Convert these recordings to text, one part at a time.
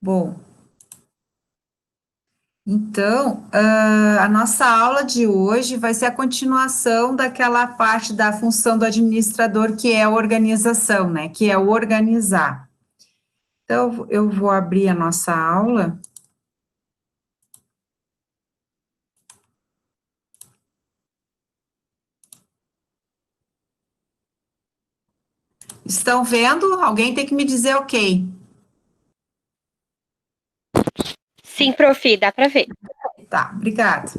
Bom, então, a nossa aula de hoje vai ser a continuação daquela parte da função do administrador, que é a organização, né? Que é o organizar. Então, eu vou abrir a nossa aula. Estão vendo? Alguém tem que me dizer ok. Sim, prof, dá para ver. Tá, obrigada.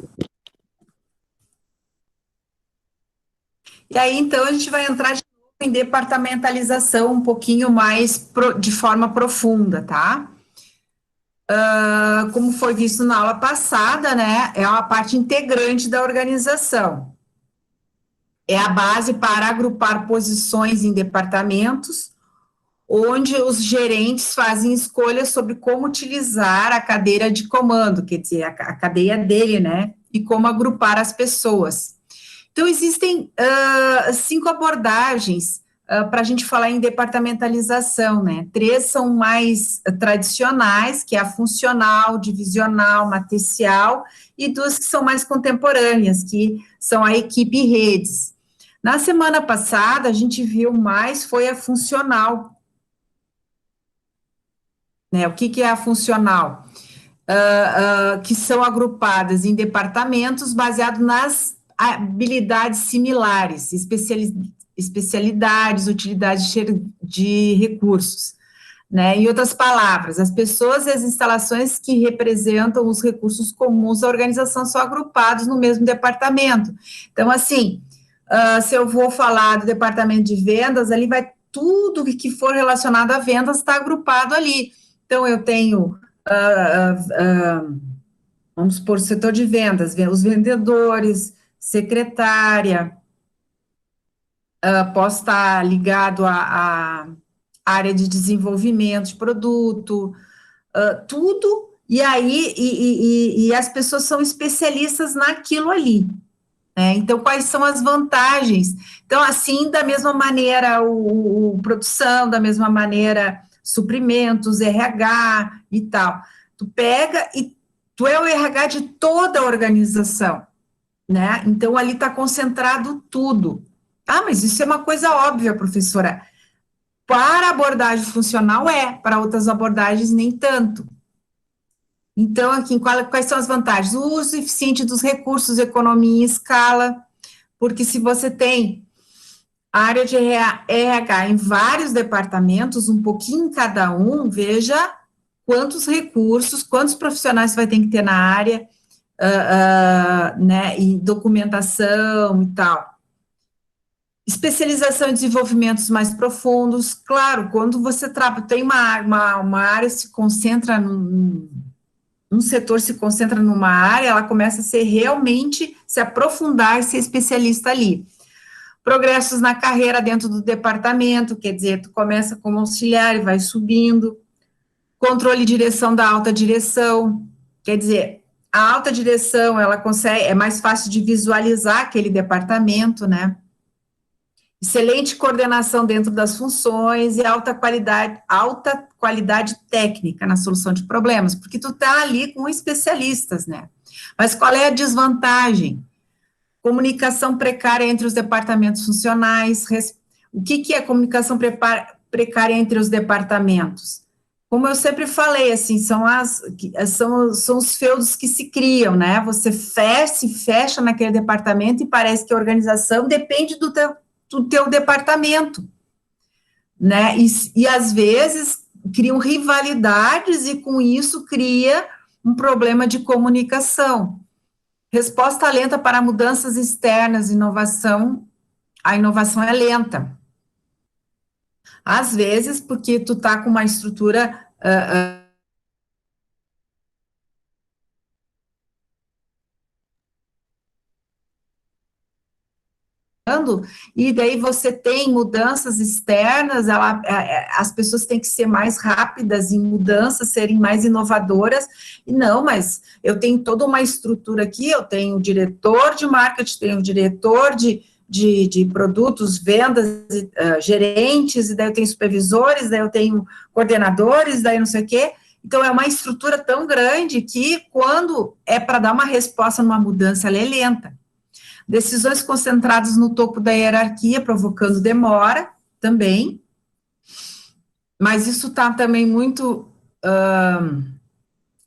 E aí, então, a gente vai entrar de novo em departamentalização um pouquinho mais de forma profunda, tá? Como foi visto na aula passada, né? É uma parte integrante da organização. É a base para agrupar posições em departamentos, onde os gerentes fazem escolhas sobre como utilizar a cadeira de comando, quer dizer, a cadeia dele, né? E como agrupar as pessoas. Então, existem 5 abordagens para a gente falar em departamentalização, né? 3 são mais tradicionais, que é a funcional, divisional, matricial, e 2 que são mais contemporâneas, que são a equipe e redes. Na semana passada, a gente viu mais, foi a funcional, né? O que é a funcional? Que são agrupadas em departamentos baseados nas habilidades similares, especialidades, utilidades de recursos. Né? Em outras palavras, as pessoas e as instalações que representam os recursos comuns da organização são agrupados no mesmo departamento. Então, assim, se eu vou falar do departamento de vendas, ali vai tudo que for relacionado a vendas está agrupado ali. Então, eu tenho vamos supor, setor de vendas, os vendedores, secretária, posso estar ligado à área de desenvolvimento de produto, tudo, e aí, e as pessoas são especialistas naquilo ali, né? Então, quais são as vantagens? Então, assim, da mesma maneira, o produção, da mesma maneira, suprimentos, RH e tal. Tu pega e tu é o RH de toda a organização, né? Então, ali está concentrado tudo. Ah, mas isso é uma coisa óbvia, professora. Para a abordagem funcional para outras abordagens nem tanto. Então, aqui, quais são as vantagens? O uso eficiente dos recursos, economia em escala, porque se você tem a área de RH em vários departamentos, um pouquinho em cada um, veja quantos recursos, quantos profissionais você vai ter que ter na área, né, e documentação e tal. Especialização em desenvolvimentos mais profundos, claro, quando você tem uma área se concentra um setor se concentra numa área, ela começa a ser realmente, se aprofundar e ser especialista ali. Progressos na carreira dentro do departamento, quer dizer, tu começa como auxiliar e vai subindo. Controle e direção da alta direção, quer dizer, a alta direção, ela consegue, é mais fácil de visualizar aquele departamento, né? Excelente coordenação dentro das funções e alta qualidade técnica na solução de problemas, porque tu tá ali com especialistas, né? Mas qual é a desvantagem? Comunicação precária entre os departamentos funcionais. O que é comunicação precária entre os departamentos? Como eu sempre falei, assim, são os feudos que se criam, né? Você se fecha naquele departamento e parece que a organização depende do teu departamento, né? E às vezes criam rivalidades e com isso cria um problema de comunicação. Resposta lenta para mudanças externas, a inovação é lenta. Às vezes, porque tu tá com uma estrutura e daí você tem mudanças externas, as pessoas têm que ser mais rápidas em mudanças, serem mais inovadoras, e não, mas eu tenho toda uma estrutura aqui, eu tenho o diretor de marketing, tenho o diretor de produtos, vendas, gerentes, e daí eu tenho supervisores, daí eu tenho coordenadores, daí não sei o quê, Então, é uma estrutura tão grande que, quando é para dar uma resposta numa mudança, ela é lenta. Decisões concentradas no topo da hierarquia, provocando demora também, mas isso está também muito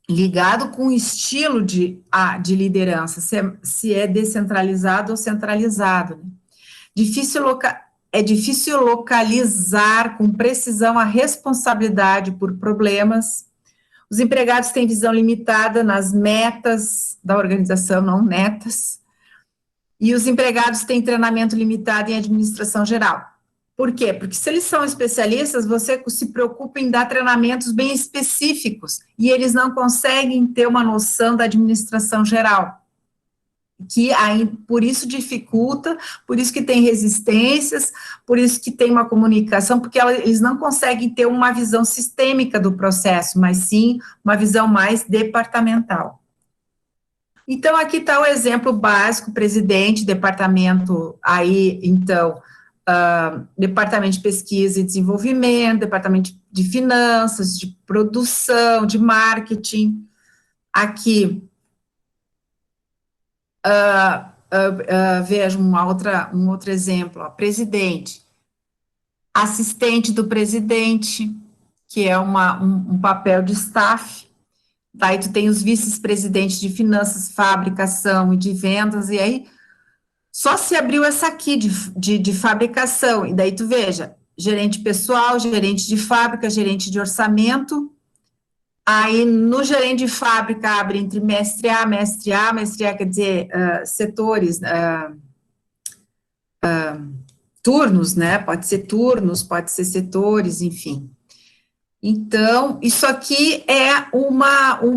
ligado com o estilo de liderança, se é descentralizado ou centralizado. Né? É difícil localizar com precisão a responsabilidade por problemas. Os empregados têm visão limitada nas metas da organização, não metas. E os empregados têm treinamento limitado em administração geral. Por quê? Porque se eles são especialistas, você se preocupa em dar treinamentos bem específicos, e eles não conseguem ter uma noção da administração geral. Que aí, por isso dificulta, por isso que tem resistências, por isso que tem uma comunicação, porque eles não conseguem ter uma visão sistêmica do processo, mas sim uma visão mais departamental. Então, aqui está o exemplo básico, presidente, departamento, aí, então, departamento de pesquisa e desenvolvimento, departamento de finanças, de produção, de marketing. Aqui, veja um outro exemplo, ó, presidente, assistente do presidente, que é um papel de staff. Daí tu tem os vice-presidentes de finanças, fabricação e de vendas, e aí só se abriu essa aqui de fabricação, e daí tu veja, gerente pessoal, gerente de fábrica, gerente de orçamento. Aí, no gerente de fábrica, abre entre mestre A, quer dizer, setores, turnos, né? Pode ser turnos, pode ser setores, enfim. Então, isso aqui é uma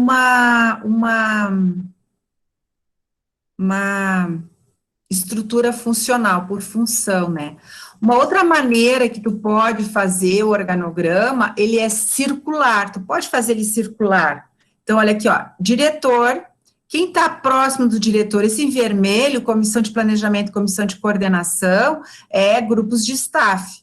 estrutura funcional, por função, né? Uma outra maneira que tu pode fazer o organograma, ele é circular, tu pode fazer ele circular. Então, olha aqui, ó, diretor, quem está próximo do diretor, esse em vermelho, comissão de planejamento, comissão de coordenação, é grupos de staff.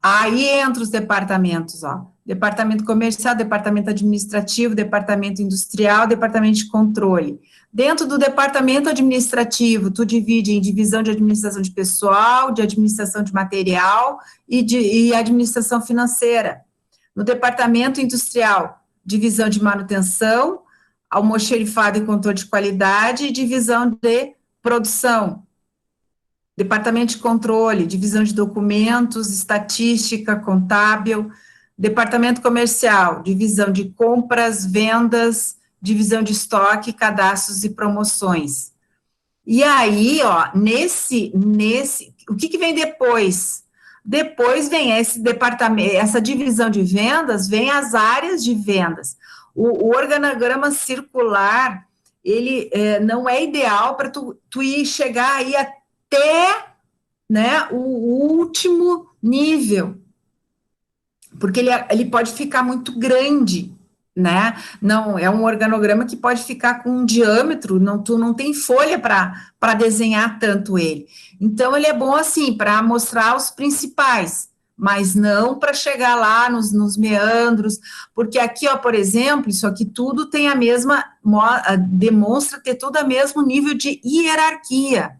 Aí entra os departamentos, ó, departamento comercial, departamento administrativo, departamento industrial, departamento de controle. Dentro do departamento administrativo, tu divide em divisão de administração de pessoal, de administração de material e administração financeira. No departamento industrial, divisão de manutenção, almoxerifado e controle de qualidade e divisão de produção. Departamento de controle, divisão de documentos, estatística, contábil. Departamento comercial, divisão de compras, vendas, divisão de estoque, cadastros e promoções. E aí, ó, o que vem depois? Depois vem esse departamento, essa divisão de vendas, vem as áreas de vendas. O organograma circular, ele não é ideal para tu ir chegar aí até, né, o último nível, porque ele pode ficar muito grande, né? Não, é um organograma que pode ficar com um diâmetro, tu não tem folha para desenhar tanto ele. Então, ele é bom, assim, para mostrar os principais, mas não para chegar lá nos meandros, porque aqui, ó, por exemplo, isso aqui tudo tem a mesma, demonstra ter todo o mesmo nível de hierarquia,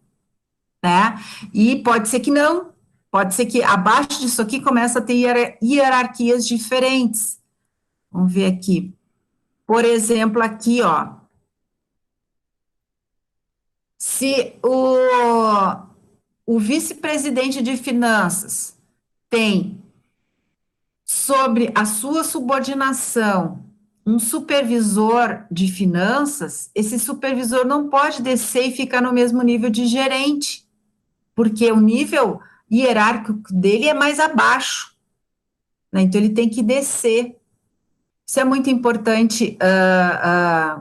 né? E pode ser que não, pode ser que abaixo disso aqui começa a ter hierarquias diferentes. Vamos ver aqui. Por exemplo, aqui, ó. Se o vice-presidente de finanças tem sobre a sua subordinação um supervisor de finanças, esse supervisor não pode descer e ficar no mesmo nível de gerente, porque o nível hierárquico dele é mais abaixo, né? Então, ele tem que descer. Isso é muito importante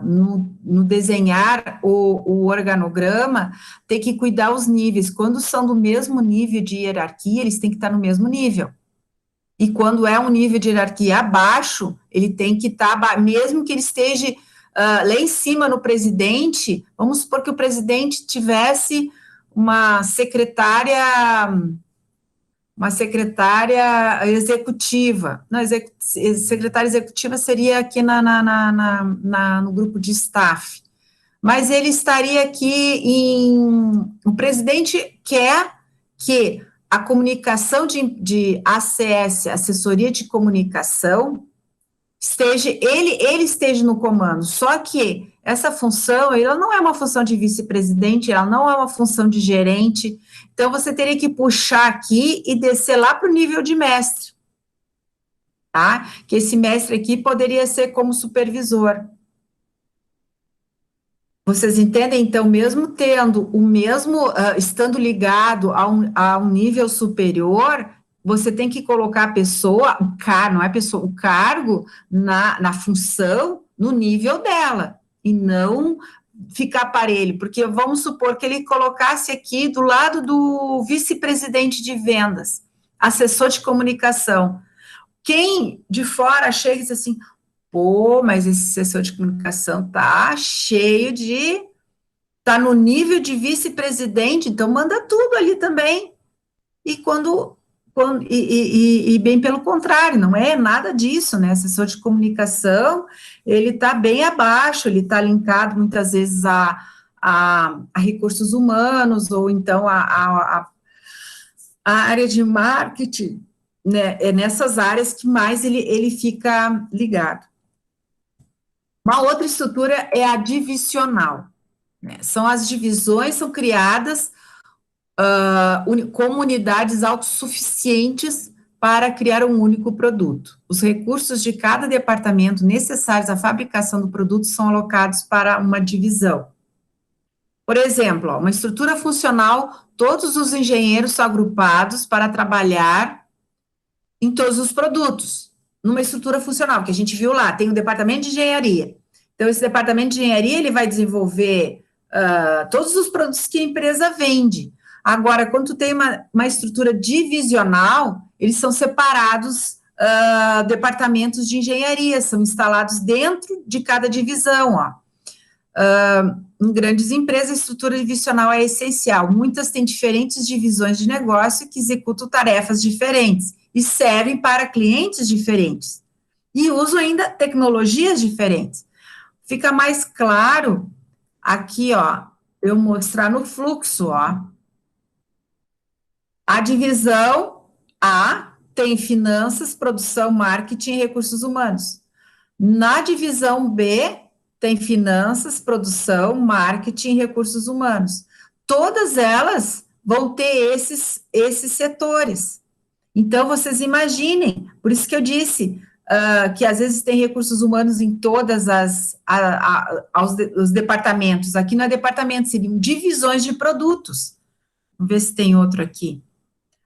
no desenhar o organograma, ter que cuidar os níveis. Quando são do mesmo nível de hierarquia, eles têm que estar no mesmo nível. E quando é um nível de hierarquia abaixo, ele tem que estar, mesmo que ele esteja lá em cima no presidente, vamos supor que o presidente tivesse uma secretária uma secretária executiva. Não, secretária executiva seria aqui no grupo de staff. Mas ele estaria aqui O presidente quer que a comunicação de ACS, assessoria de comunicação, ele esteja no comando, só que essa função, ela não é uma função de vice-presidente, ela não é uma função de gerente, então você teria que puxar aqui e descer lá para o nível de mestre, tá? Que esse mestre aqui poderia ser como supervisor. Vocês entendem? Então, mesmo estando ligado a um nível superior, você tem que colocar a pessoa, o cargo na função, no nível dela, e não ficar parelho, porque vamos supor que ele colocasse aqui do lado do vice-presidente de vendas, assessor de comunicação. Quem de fora chega e diz assim, pô, mas esse assessor de comunicação tá tá no nível de vice-presidente, então manda tudo ali também. E bem pelo contrário, não é nada disso, né? Assessor de comunicação, ele está bem abaixo, ele está linkado muitas vezes a recursos humanos, ou então a área de marketing, né? É nessas áreas que mais ele fica ligado. Uma outra estrutura é a divisional, né? As divisões são criadas como unidades autossuficientes para criar um único produto. Os recursos de cada departamento necessários à fabricação do produto são alocados para uma divisão. Por exemplo, uma estrutura funcional, todos os engenheiros são agrupados para trabalhar em todos os produtos, numa estrutura funcional, que a gente viu lá, tem o departamento de engenharia. Então, esse departamento de engenharia, ele vai desenvolver todos os produtos que a empresa vende. Agora, quando tu tem uma estrutura divisional, eles são separados, departamentos de engenharia, são instalados dentro de cada divisão, ó. Em grandes empresas, a estrutura divisional é essencial. Muitas têm diferentes divisões de negócio que executam tarefas diferentes e servem para clientes diferentes. E usam ainda tecnologias diferentes. Fica mais claro aqui, ó, eu mostrar no fluxo, ó. A divisão A tem finanças, produção, marketing e recursos humanos. Na divisão B, tem finanças, produção, marketing e recursos humanos. Todas elas vão ter esses setores. Então, vocês imaginem, por isso que eu disse que às vezes tem recursos humanos em todas os departamentos. Aqui não é departamento, seriam divisões de produtos. Vamos ver se tem outro aqui.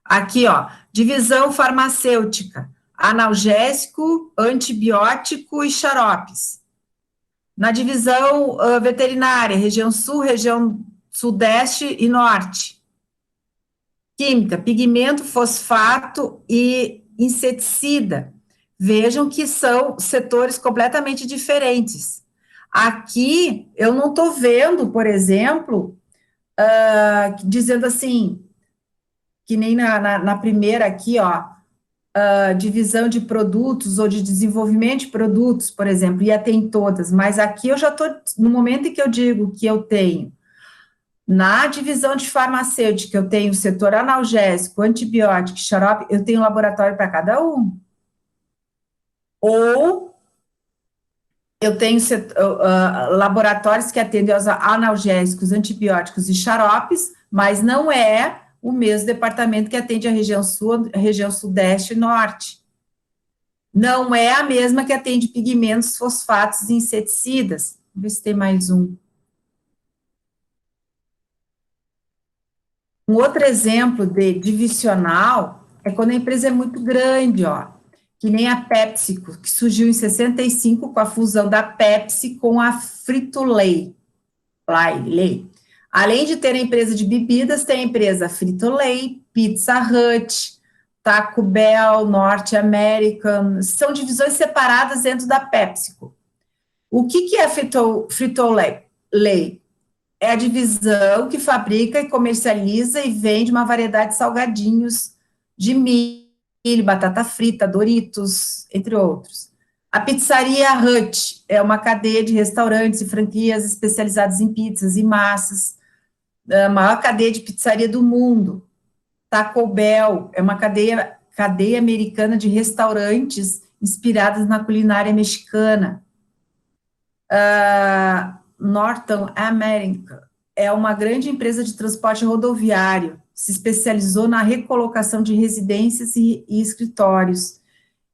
Aqui, ó, divisão farmacêutica, analgésico, antibiótico e xaropes. Na divisão veterinária, região sul, região sudeste e norte. Química, pigmento, fosfato e inseticida. Vejam que são setores completamente diferentes. Aqui, eu não estou vendo, por exemplo, dizendo assim, que nem na primeira aqui, ó, divisão de produtos ou de desenvolvimento de produtos, por exemplo, ia ter em todas, mas aqui eu já estou, no momento em que eu digo que eu tenho, na divisão de farmacêutica, eu tenho o setor analgésico, antibiótico, xarope, eu tenho um laboratório para cada um. Ou eu tenho laboratórios que atendem aos analgésicos, antibióticos e xaropes, mas não é o mesmo departamento que atende a região sul, a região sudeste e norte. Não é a mesma que atende pigmentos, fosfatos e inseticidas. Vamos ver se tem mais um. Um outro exemplo de divisional é quando a empresa é muito grande, ó, que nem a PepsiCo, que surgiu em 65 com a fusão da Pepsi com a Frito-Lay. Além de ter a empresa de bebidas, tem a empresa Frito-Lay, Pizza Hut, Taco Bell, Norte American, são divisões separadas dentro da PepsiCo. O que é Frito-Lay? É a divisão que fabrica e comercializa e vende uma variedade de salgadinhos de milho, batata frita, Doritos, entre outros. A Pizzaria Hut é uma cadeia de restaurantes e franquias especializadas em pizzas e massas, a maior cadeia de pizzaria do mundo. Taco Bell é uma cadeia americana de restaurantes inspiradas na culinária mexicana. Northern America é uma grande empresa de transporte rodoviário, se especializou na recolocação de residências e escritórios.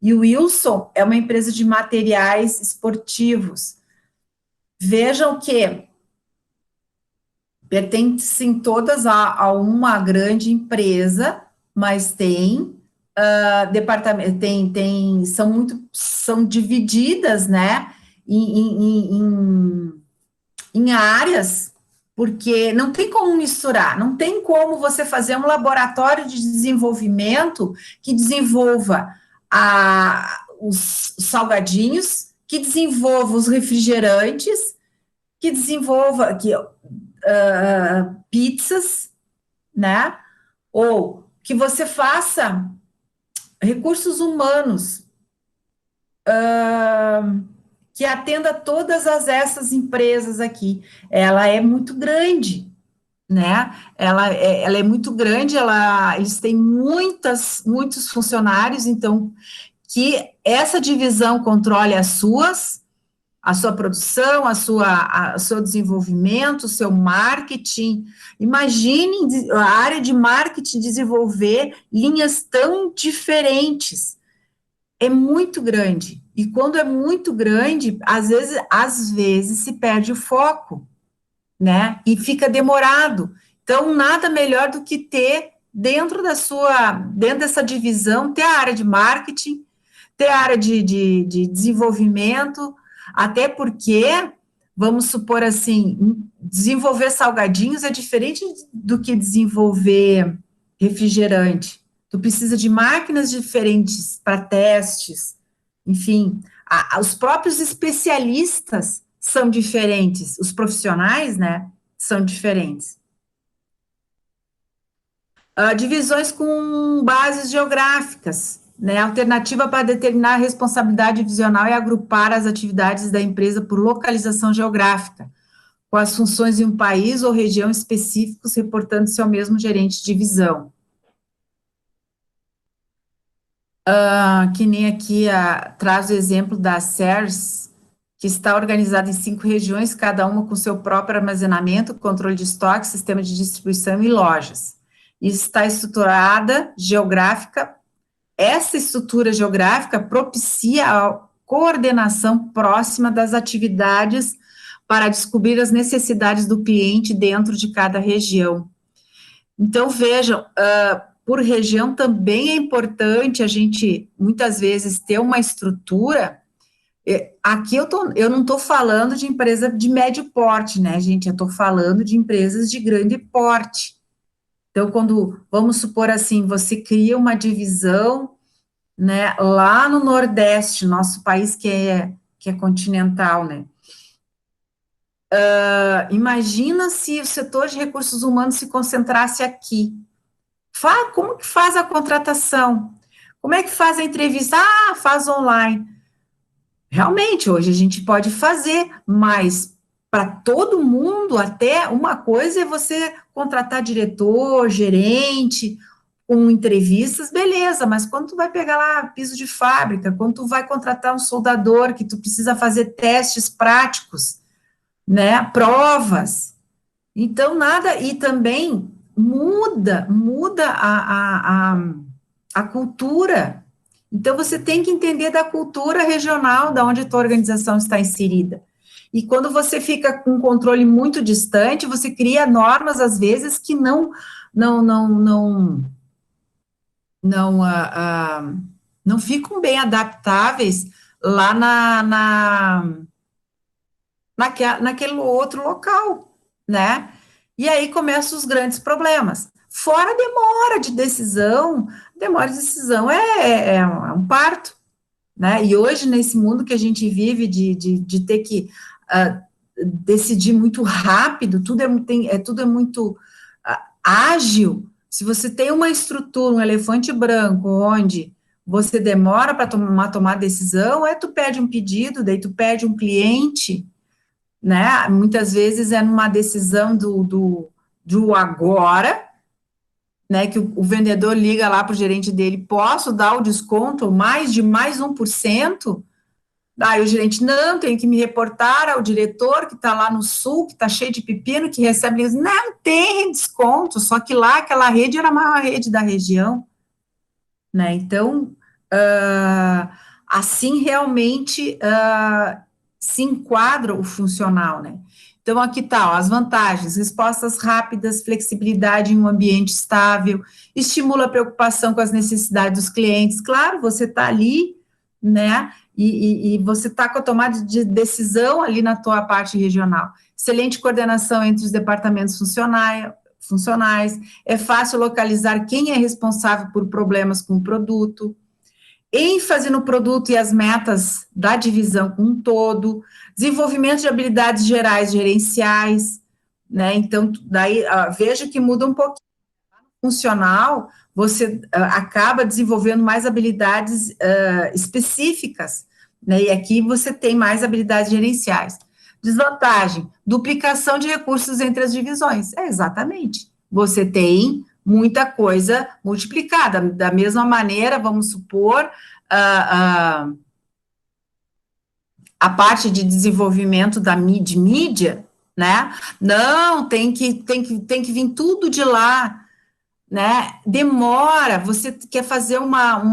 E o Wilson é uma empresa de materiais esportivos. Vejam que pertencem todas a uma grande empresa, mas tem departamento, são divididas, né, em áreas, porque não tem como misturar, não tem como você fazer um laboratório de desenvolvimento que desenvolva os salgadinhos, que desenvolva os refrigerantes, que desenvolva pizzas, né? Ou que você faça recursos humanos que atenda todas essas empresas aqui. Ela é muito grande, né? Ela é muito grande, eles têm muitos funcionários, então, que essa divisão controle a sua produção, o seu desenvolvimento, o seu marketing. Imagine a área de marketing desenvolver linhas tão diferentes. É muito grande. E quando é muito grande, às vezes se perde o foco, né? E fica demorado. Então, nada melhor do que ter dentro dessa divisão, ter a área de marketing, ter a área de desenvolvimento, até porque, vamos supor assim, desenvolver salgadinhos é diferente do que desenvolver refrigerante. Tu precisa de máquinas diferentes para testes, enfim, os próprios especialistas são diferentes, os profissionais, né, são diferentes. Divisões com bases geográficas, né, alternativa para determinar a responsabilidade divisional e agrupar as atividades da empresa por localização geográfica, com as funções em um país ou região específicos reportando-se ao mesmo gerente de divisão. Que nem aqui traz o exemplo da Sears, que está organizada em 5 regiões, cada uma com seu próprio armazenamento, controle de estoque, sistema de distribuição e lojas. E está estruturada geográfica. Essa estrutura geográfica propicia a coordenação próxima das atividades para descobrir as necessidades do cliente dentro de cada região. Então, vejam, por região também é importante a gente, muitas vezes, ter uma estrutura. Aqui eu não estou falando de empresa de médio porte, né, gente? Eu estou falando de empresas de grande porte. Então, vamos supor assim, você cria uma divisão, né, lá no Nordeste, nosso país que é continental, né? Imagina se o setor de recursos humanos se concentrasse aqui. Como que faz a contratação? Como é que faz a entrevista? Faz online. Realmente, hoje a gente pode fazer, mas para todo mundo, até uma coisa é você contratar diretor, gerente, com entrevistas, beleza, mas quando tu vai pegar lá piso de fábrica, quando tu vai contratar um soldador, que tu precisa fazer testes práticos, né, provas, então e também muda a cultura. Então, você tem que entender da cultura regional, da onde a tua organização está inserida. E quando você fica com um controle muito distante, você cria normas, às vezes, que não ficam bem adaptáveis lá naquele outro local, né? E aí começam os grandes problemas. Fora a demora de decisão é um parto, né? E hoje, nesse mundo que a gente vive de ter que decidir muito rápido, tudo é muito ágil, Se você tem uma estrutura, um elefante branco, onde você demora para tomar decisão, tu pede um pedido, daí tu pede um cliente, né? Muitas vezes é numa decisão do agora, né? Que o vendedor liga lá para o gerente dele, posso dar o desconto mais 1%? Daí o gerente, não, tenho que me reportar ao diretor que está lá no sul, que está cheio de pepino, que recebe, eles, não tem desconto, só que lá aquela rede era a maior rede da região, né? Então, assim realmente se enquadra o funcional, né? Então, aqui tá, ó, as vantagens: respostas rápidas, flexibilidade em um ambiente estável, estimula a preocupação com as necessidades dos clientes. Claro, você está ali, né? E você está com a tomada de decisão ali na tua parte regional. Excelente coordenação entre os departamentos funcionais, é fácil localizar quem é responsável por problemas com o produto, ênfase no produto e as metas da divisão como um todo, desenvolvimento de habilidades gerais gerenciais, né? Então, daí, veja que muda um pouquinho. Funcional, você acaba desenvolvendo mais habilidades específicas, né? E aqui você tem mais habilidades gerenciais. Desvantagem: duplicação de recursos entre as divisões. Exatamente. Você tem muita coisa multiplicada. Da mesma maneira, vamos supor, a parte de desenvolvimento de mídia, né? Não, tem que vir tudo de lá, né? Demora, você quer fazer uma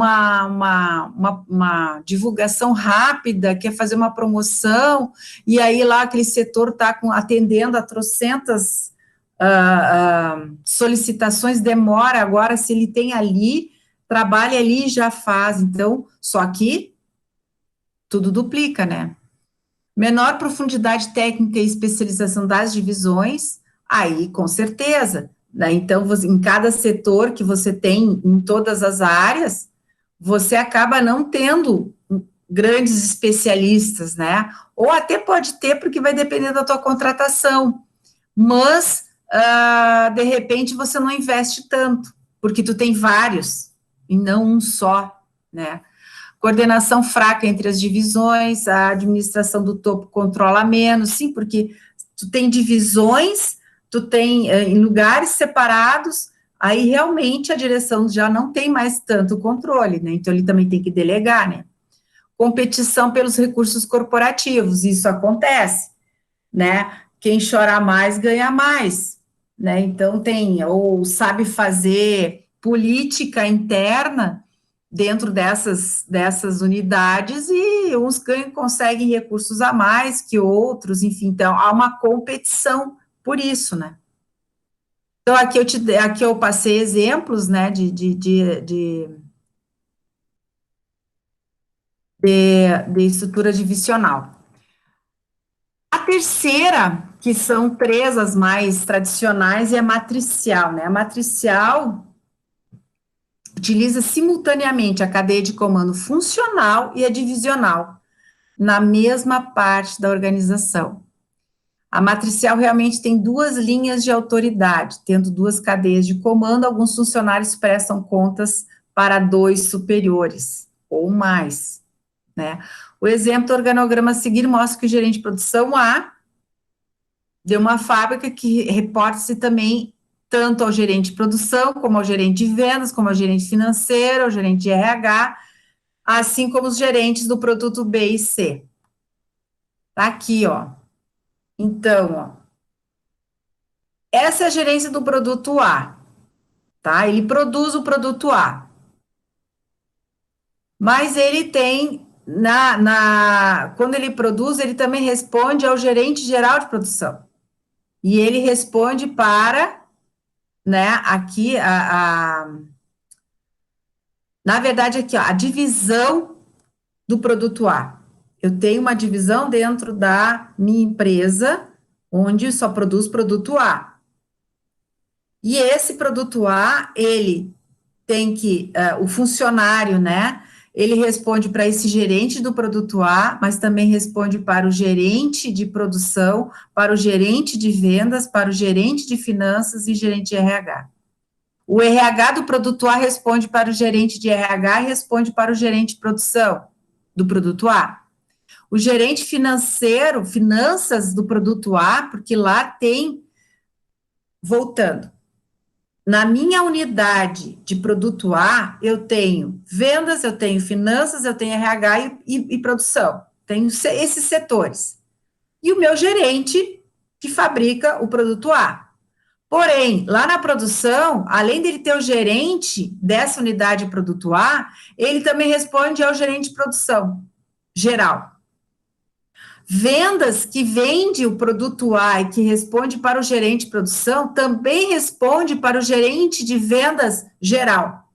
divulgação rápida, quer fazer uma promoção, e aí lá aquele setor está atendendo a trocentas solicitações, demora. Agora, se ele tem ali, trabalha ali e já faz. Então, só que tudo duplica, né? Menor profundidade técnica e especialização das divisões, aí com certeza, né? Então, em cada setor que você tem, em todas as áreas, você acaba não tendo grandes especialistas, né? Ou até pode ter, porque vai depender da tua contratação, mas, de repente, você não investe tanto, porque tu tem vários, e não um só, né? Coordenação fraca entre as divisões, a administração do topo controla menos, sim, porque tu tem divisões, tu tem em lugares separados, aí realmente a direção já não tem mais tanto controle, né? Então ele também tem que delegar, né? Competição pelos recursos corporativos, isso acontece, né? Quem chora mais ganha mais, né? Então ou sabe fazer política interna dentro dessas unidades, e uns conseguem recursos a mais que outros, enfim, então há uma competição por isso, né? Então, aqui eu passei exemplos, né, de estrutura divisional. A terceira, que são três as mais tradicionais, é a matricial, né? A matricial utiliza simultaneamente a cadeia de comando funcional e a divisional na mesma parte da organização. A matricial realmente tem duas linhas de autoridade, tendo duas cadeias de comando. Alguns funcionários prestam contas para dois superiores, ou mais, né? O exemplo do organograma a seguir mostra que o gerente de produção A de uma fábrica que reporta-se também tanto ao gerente de produção, como ao gerente de vendas, como ao gerente financeiro, ao gerente de RH, assim como os gerentes do produto B e C. Tá aqui, ó. Então, ó, essa é a gerência do produto A, tá? Ele produz o produto A. Mas ele tem, quando ele produz, ele também responde ao gerente geral de produção. E ele responde para, né, aqui, na verdade, aqui, ó, a divisão do produto A. Eu tenho uma divisão dentro da minha empresa, onde só produz produto A. E esse produto A, ele tem que, o funcionário, né, ele responde para esse gerente do produto A, mas também responde para o gerente de produção, para o gerente de vendas, para o gerente de finanças e gerente de RH. O RH do produto A responde para o gerente de RH e responde para o gerente de produção do produto A. O gerente financeiro, finanças do produto A, porque lá tem, voltando, na minha unidade de produto A, eu tenho vendas, eu tenho finanças, eu tenho RH e produção. Tenho esses setores. E o meu gerente que fabrica o produto A. Porém, lá na produção, além dele ter o gerente dessa unidade de produto A, ele também responde ao gerente de produção geral. Vendas, que vende o produto A e que responde para o gerente de produção, também responde para o gerente de vendas geral.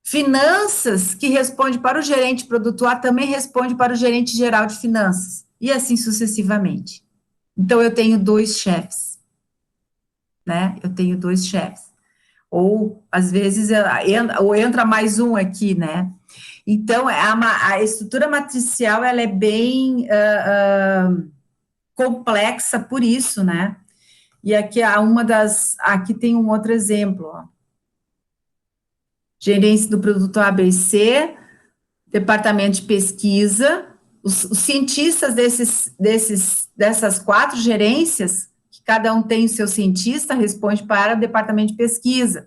Finanças, que responde para o gerente de produto A, também responde para o gerente geral de finanças. E assim sucessivamente. Então, eu tenho 2 chefes, né? Eu tenho 2 chefes. Ou, às vezes, ou entra mais um aqui, né? Então, a estrutura matricial, ela é bem complexa por isso, né? E aqui aqui tem um outro exemplo, ó. Gerência do produto ABC, departamento de pesquisa, os cientistas dessas 4 gerências, que cada um tem o seu cientista, responde para o departamento de pesquisa.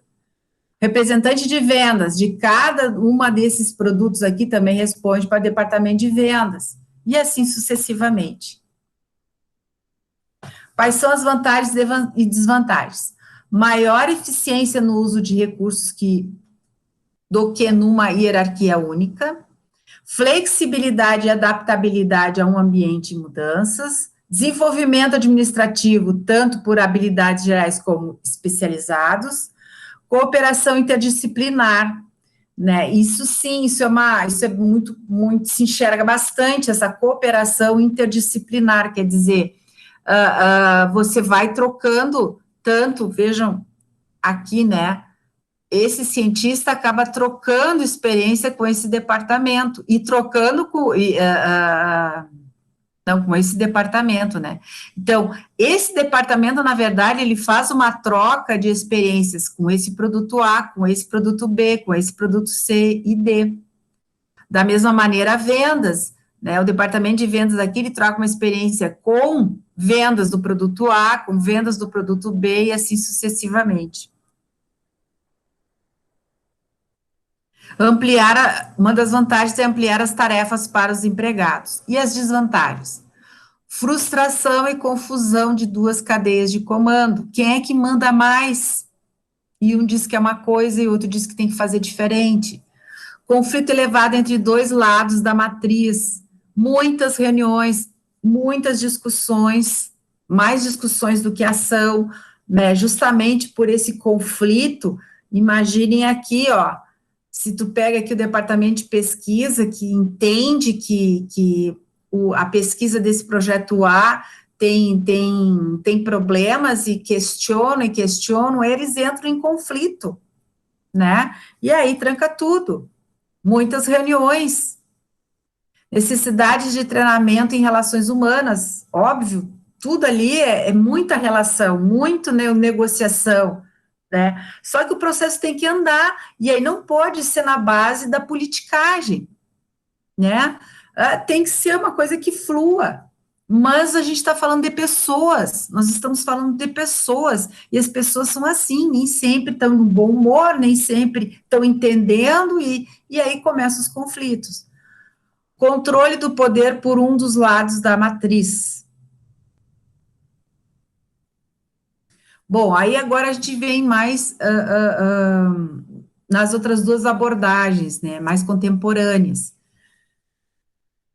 Representante de vendas de cada uma desses produtos aqui também responde para o departamento de vendas, e assim sucessivamente. Quais são as vantagens e desvantagens? Maior eficiência no uso de recursos do que numa hierarquia única, flexibilidade e adaptabilidade a um ambiente em mudanças, desenvolvimento administrativo, tanto por habilidades gerais como especializados, cooperação interdisciplinar, né? Isso sim, isso é muito, se enxerga bastante, essa cooperação interdisciplinar, quer dizer, você vai trocando tanto, vejam aqui, né? Esse cientista acaba trocando experiência com esse departamento e trocando não, com esse departamento, né? Então, esse departamento, na verdade, ele faz uma troca de experiências com esse produto A, com esse produto B, com esse produto C e D. Da mesma maneira, vendas, né? O departamento de vendas aqui, ele troca uma experiência com vendas do produto A, com vendas do produto B e assim sucessivamente. Uma das vantagens é ampliar as tarefas para os empregados. E as desvantagens? Frustração e confusão de 2 cadeias de comando. Quem é que manda mais? E um diz que é uma coisa e o outro diz que tem que fazer diferente. Conflito elevado entre 2 lados da matriz. Muitas reuniões, muitas discussões, mais discussões do que ação, né? Justamente por esse conflito. Imaginem aqui, ó, se tu pega aqui o departamento de pesquisa, que entende que a pesquisa desse projeto A tem problemas e questionam, eles entram em conflito, né? E aí tranca tudo. Muitas reuniões, necessidade de treinamento em relações humanas, óbvio, tudo ali é muita relação, muito negociação, né? Só que o processo tem que andar, e aí não pode ser na base da politicagem, né? Tem que ser uma coisa que flua, mas a gente está falando de pessoas, nós estamos falando de pessoas, e as pessoas são assim, nem sempre estão no bom humor, nem sempre estão entendendo, e aí começam os conflitos. Controle do poder por um dos lados da matriz. Bom, aí agora a gente vem mais nas outras 2 abordagens, né, mais contemporâneas.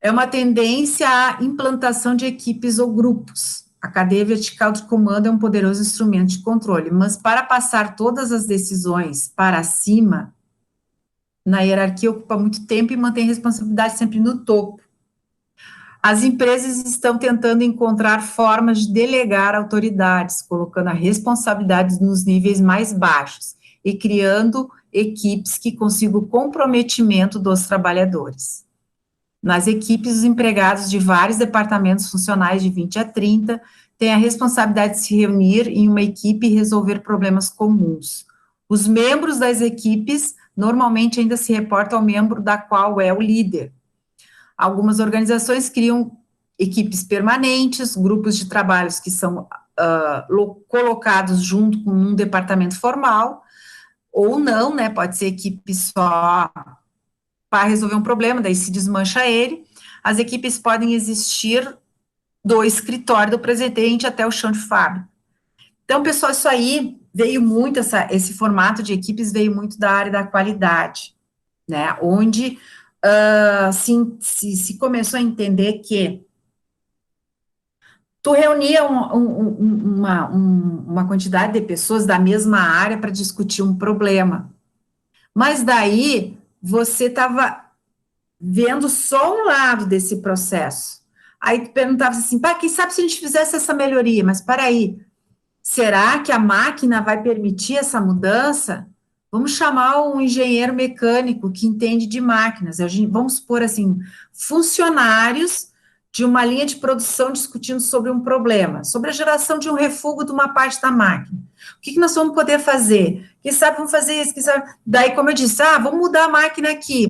É uma tendência à implantação de equipes ou grupos. A cadeia vertical de comando é um poderoso instrumento de controle, mas para passar todas as decisões para cima, na hierarquia ocupa muito tempo e mantém responsabilidade sempre no topo. As empresas estão tentando encontrar formas de delegar autoridades, colocando a responsabilidade nos níveis mais baixos e criando equipes que consigam o comprometimento dos trabalhadores. Nas equipes, os empregados de vários departamentos funcionais de 20 a 30 têm a responsabilidade de se reunir em uma equipe e resolver problemas comuns. Os membros das equipes normalmente ainda se reportam ao membro da qual é o líder. Algumas organizações criam equipes permanentes, grupos de trabalhos que são colocados junto com um departamento formal, ou não, né, pode ser equipe só para resolver um problema, daí se desmancha ele. As equipes podem existir do escritório do presidente até o chão de fábrica. Então, pessoal, isso aí veio muito, esse formato de equipes veio muito da área da qualidade, né, onde se começou a entender que tu reunia uma quantidade de pessoas da mesma área para discutir um problema, mas daí você estava vendo só um lado desse processo. Aí tu perguntava assim, pá, quem sabe se a gente fizesse essa melhoria? Mas para aí, será que a máquina vai permitir essa mudança? Vamos chamar um engenheiro mecânico que entende de máquinas. Vamos supor assim, funcionários de uma linha de produção discutindo sobre um problema, sobre a geração de um refúgio de uma parte da máquina. O que nós vamos poder fazer? Quem sabe vamos fazer isso? Quem sabe? Daí, como eu disse, vamos mudar a máquina aqui.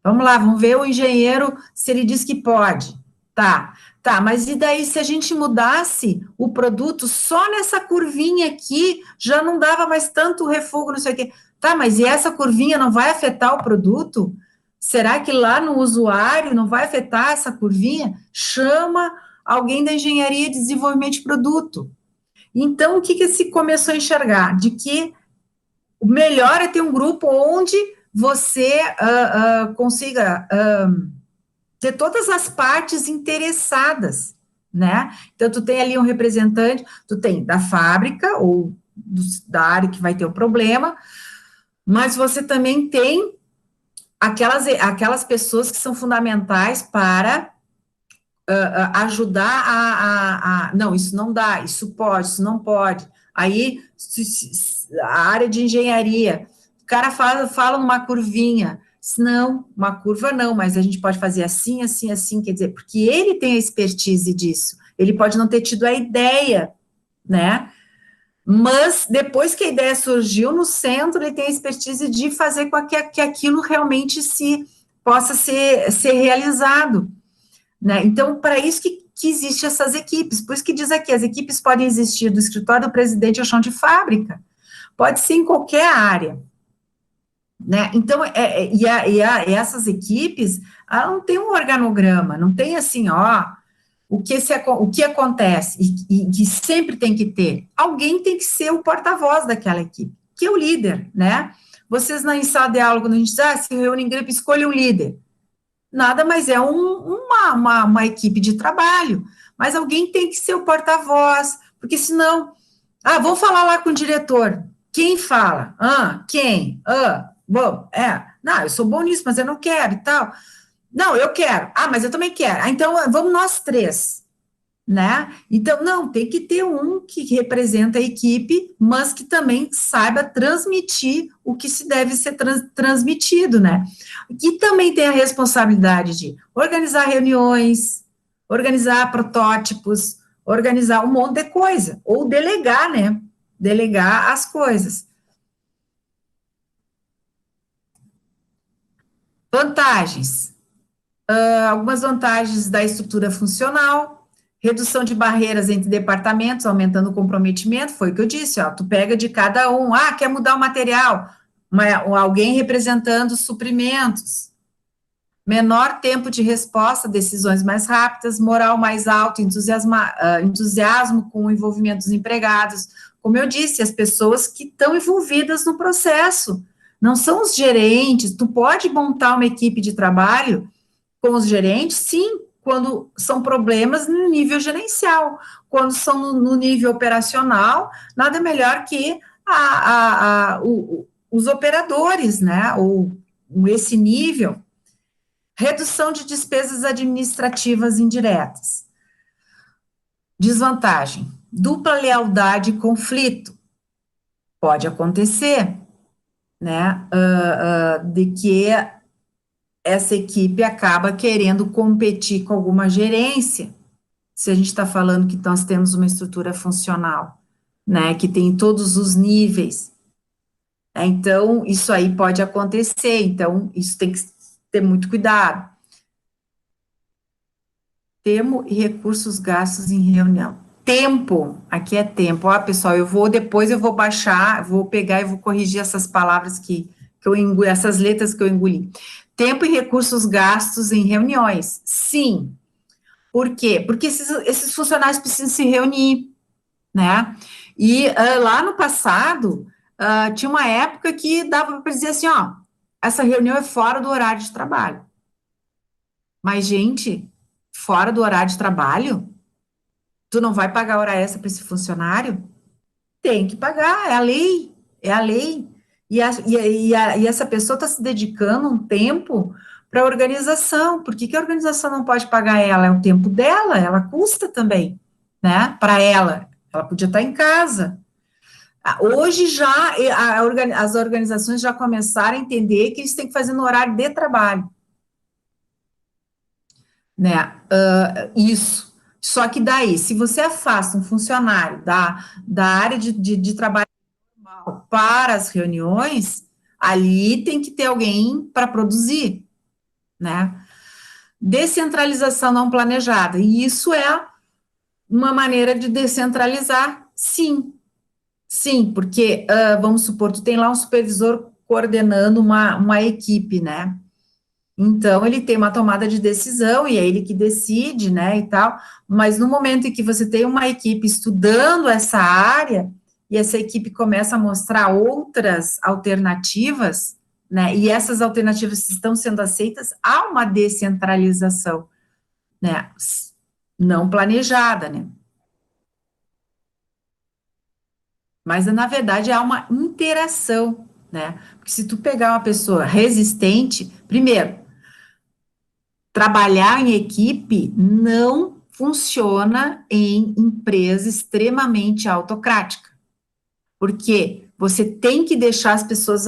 Vamos lá, vamos ver o engenheiro se ele diz que pode. Tá, mas e daí se a gente mudasse o produto só nessa curvinha aqui, já não dava mais tanto refúgio, não sei o quê. Tá, mas e essa curvinha não vai afetar o produto? Será que lá no usuário não vai afetar essa curvinha? Chama alguém da engenharia de desenvolvimento de produto. Então, o que se começou a enxergar? De que o melhor é ter um grupo onde você consiga ter todas as partes interessadas, né? Então, tu tem ali um representante, tu tem da fábrica ou da área que vai ter o problema, mas você também tem aquelas pessoas que são fundamentais para ajudar não, isso não dá, isso pode, isso não pode. Aí, a área de engenharia, o cara fala numa curvinha, não, uma curva não, mas a gente pode fazer assim, assim, assim, quer dizer, porque ele tem a expertise disso, ele pode não ter tido a ideia, né, mas depois que a ideia surgiu no centro, ele tem a expertise de fazer com que aquilo realmente possa ser realizado, né, então, para isso que existem essas equipes, por isso que diz aqui, as equipes podem existir do escritório do presidente ao chão de fábrica, pode ser em qualquer área, né? Então, essas equipes, ela não tem um organograma, não tem assim, o que acontece, e que sempre tem que ter, alguém tem que ser o porta-voz daquela equipe, que é o líder, né? Vocês na sala de aula, quando a gente diz, se reúne em grupo, escolha um líder, nada mais é uma equipe de trabalho, mas alguém tem que ser o porta-voz, porque senão, vamos falar lá com o diretor, quem fala? Quem? Bom, não, eu sou bom nisso, mas eu não quero e tal. Não, eu quero. Mas eu também quero. Então, vamos nós três, né? Então, não, tem que ter um que representa a equipe, mas que também saiba transmitir o que se deve ser transmitido, né? E também tem a responsabilidade de organizar reuniões, organizar protótipos, organizar um monte de coisa, ou delegar, né? Delegar as coisas. Vantagens. Algumas vantagens da estrutura funcional, redução de barreiras entre departamentos, aumentando o comprometimento, foi o que eu disse, tu pega de cada um, quer mudar o material, alguém representando os suprimentos, menor tempo de resposta, decisões mais rápidas, moral mais alto, entusiasmo com o envolvimento dos empregados, como eu disse, as pessoas que estão envolvidas no processo, não são os gerentes, tu pode montar uma equipe de trabalho com os gerentes, sim, quando são problemas no nível gerencial, quando são no nível operacional, nada melhor que os operadores, né, ou esse nível. Redução de despesas administrativas indiretas. Desvantagem, dupla lealdade e conflito. Pode acontecer, né, de que essa equipe acaba querendo competir com alguma gerência, se a gente está falando que nós temos uma estrutura funcional, né, que tem todos os níveis, Então, isso aí pode acontecer, então, isso tem que ter muito cuidado. Tempo e recursos gastos em reunião. Tempo, aqui é tempo. Ó, pessoal, depois eu vou baixar, vou pegar e vou corrigir essas palavras que eu engoli, essas letras que eu engoli. Tempo e recursos gastos em reuniões. Sim. Por quê? Porque esses funcionários precisam se reunir, né? E lá no passado, tinha uma época que dava para dizer assim, ó, essa reunião é fora do horário de trabalho. Mas, gente, fora do horário de trabalho, tu não vai pagar hora extra para esse funcionário? Tem que pagar, é a lei, é a lei. E essa pessoa está se dedicando um tempo para a organização. Por que que a organização não pode pagar ela? É o tempo dela, ela custa também, né? Para ela. Ela podia estar em casa. Hoje já as organizações já começaram a entender que eles têm que fazer no horário de trabalho, né? Isso. Só que daí, se você afasta um funcionário da área de trabalho para as reuniões, ali tem que ter alguém para produzir, né? Descentralização não planejada. E isso é uma maneira de descentralizar, sim. Sim, porque, vamos supor, tu tem lá um supervisor coordenando uma equipe, né? Então, ele tem uma tomada de decisão e é ele que decide, né, e tal, mas no momento em que você tem uma equipe estudando essa área, e essa equipe começa a mostrar outras alternativas, né, e essas alternativas estão sendo aceitas, há uma descentralização, né, não planejada, né, mas na verdade há uma interação, né, porque se tu pegar uma pessoa resistente, primeiro, trabalhar em equipe não funciona em empresa extremamente autocrática, porque você tem que deixar as pessoas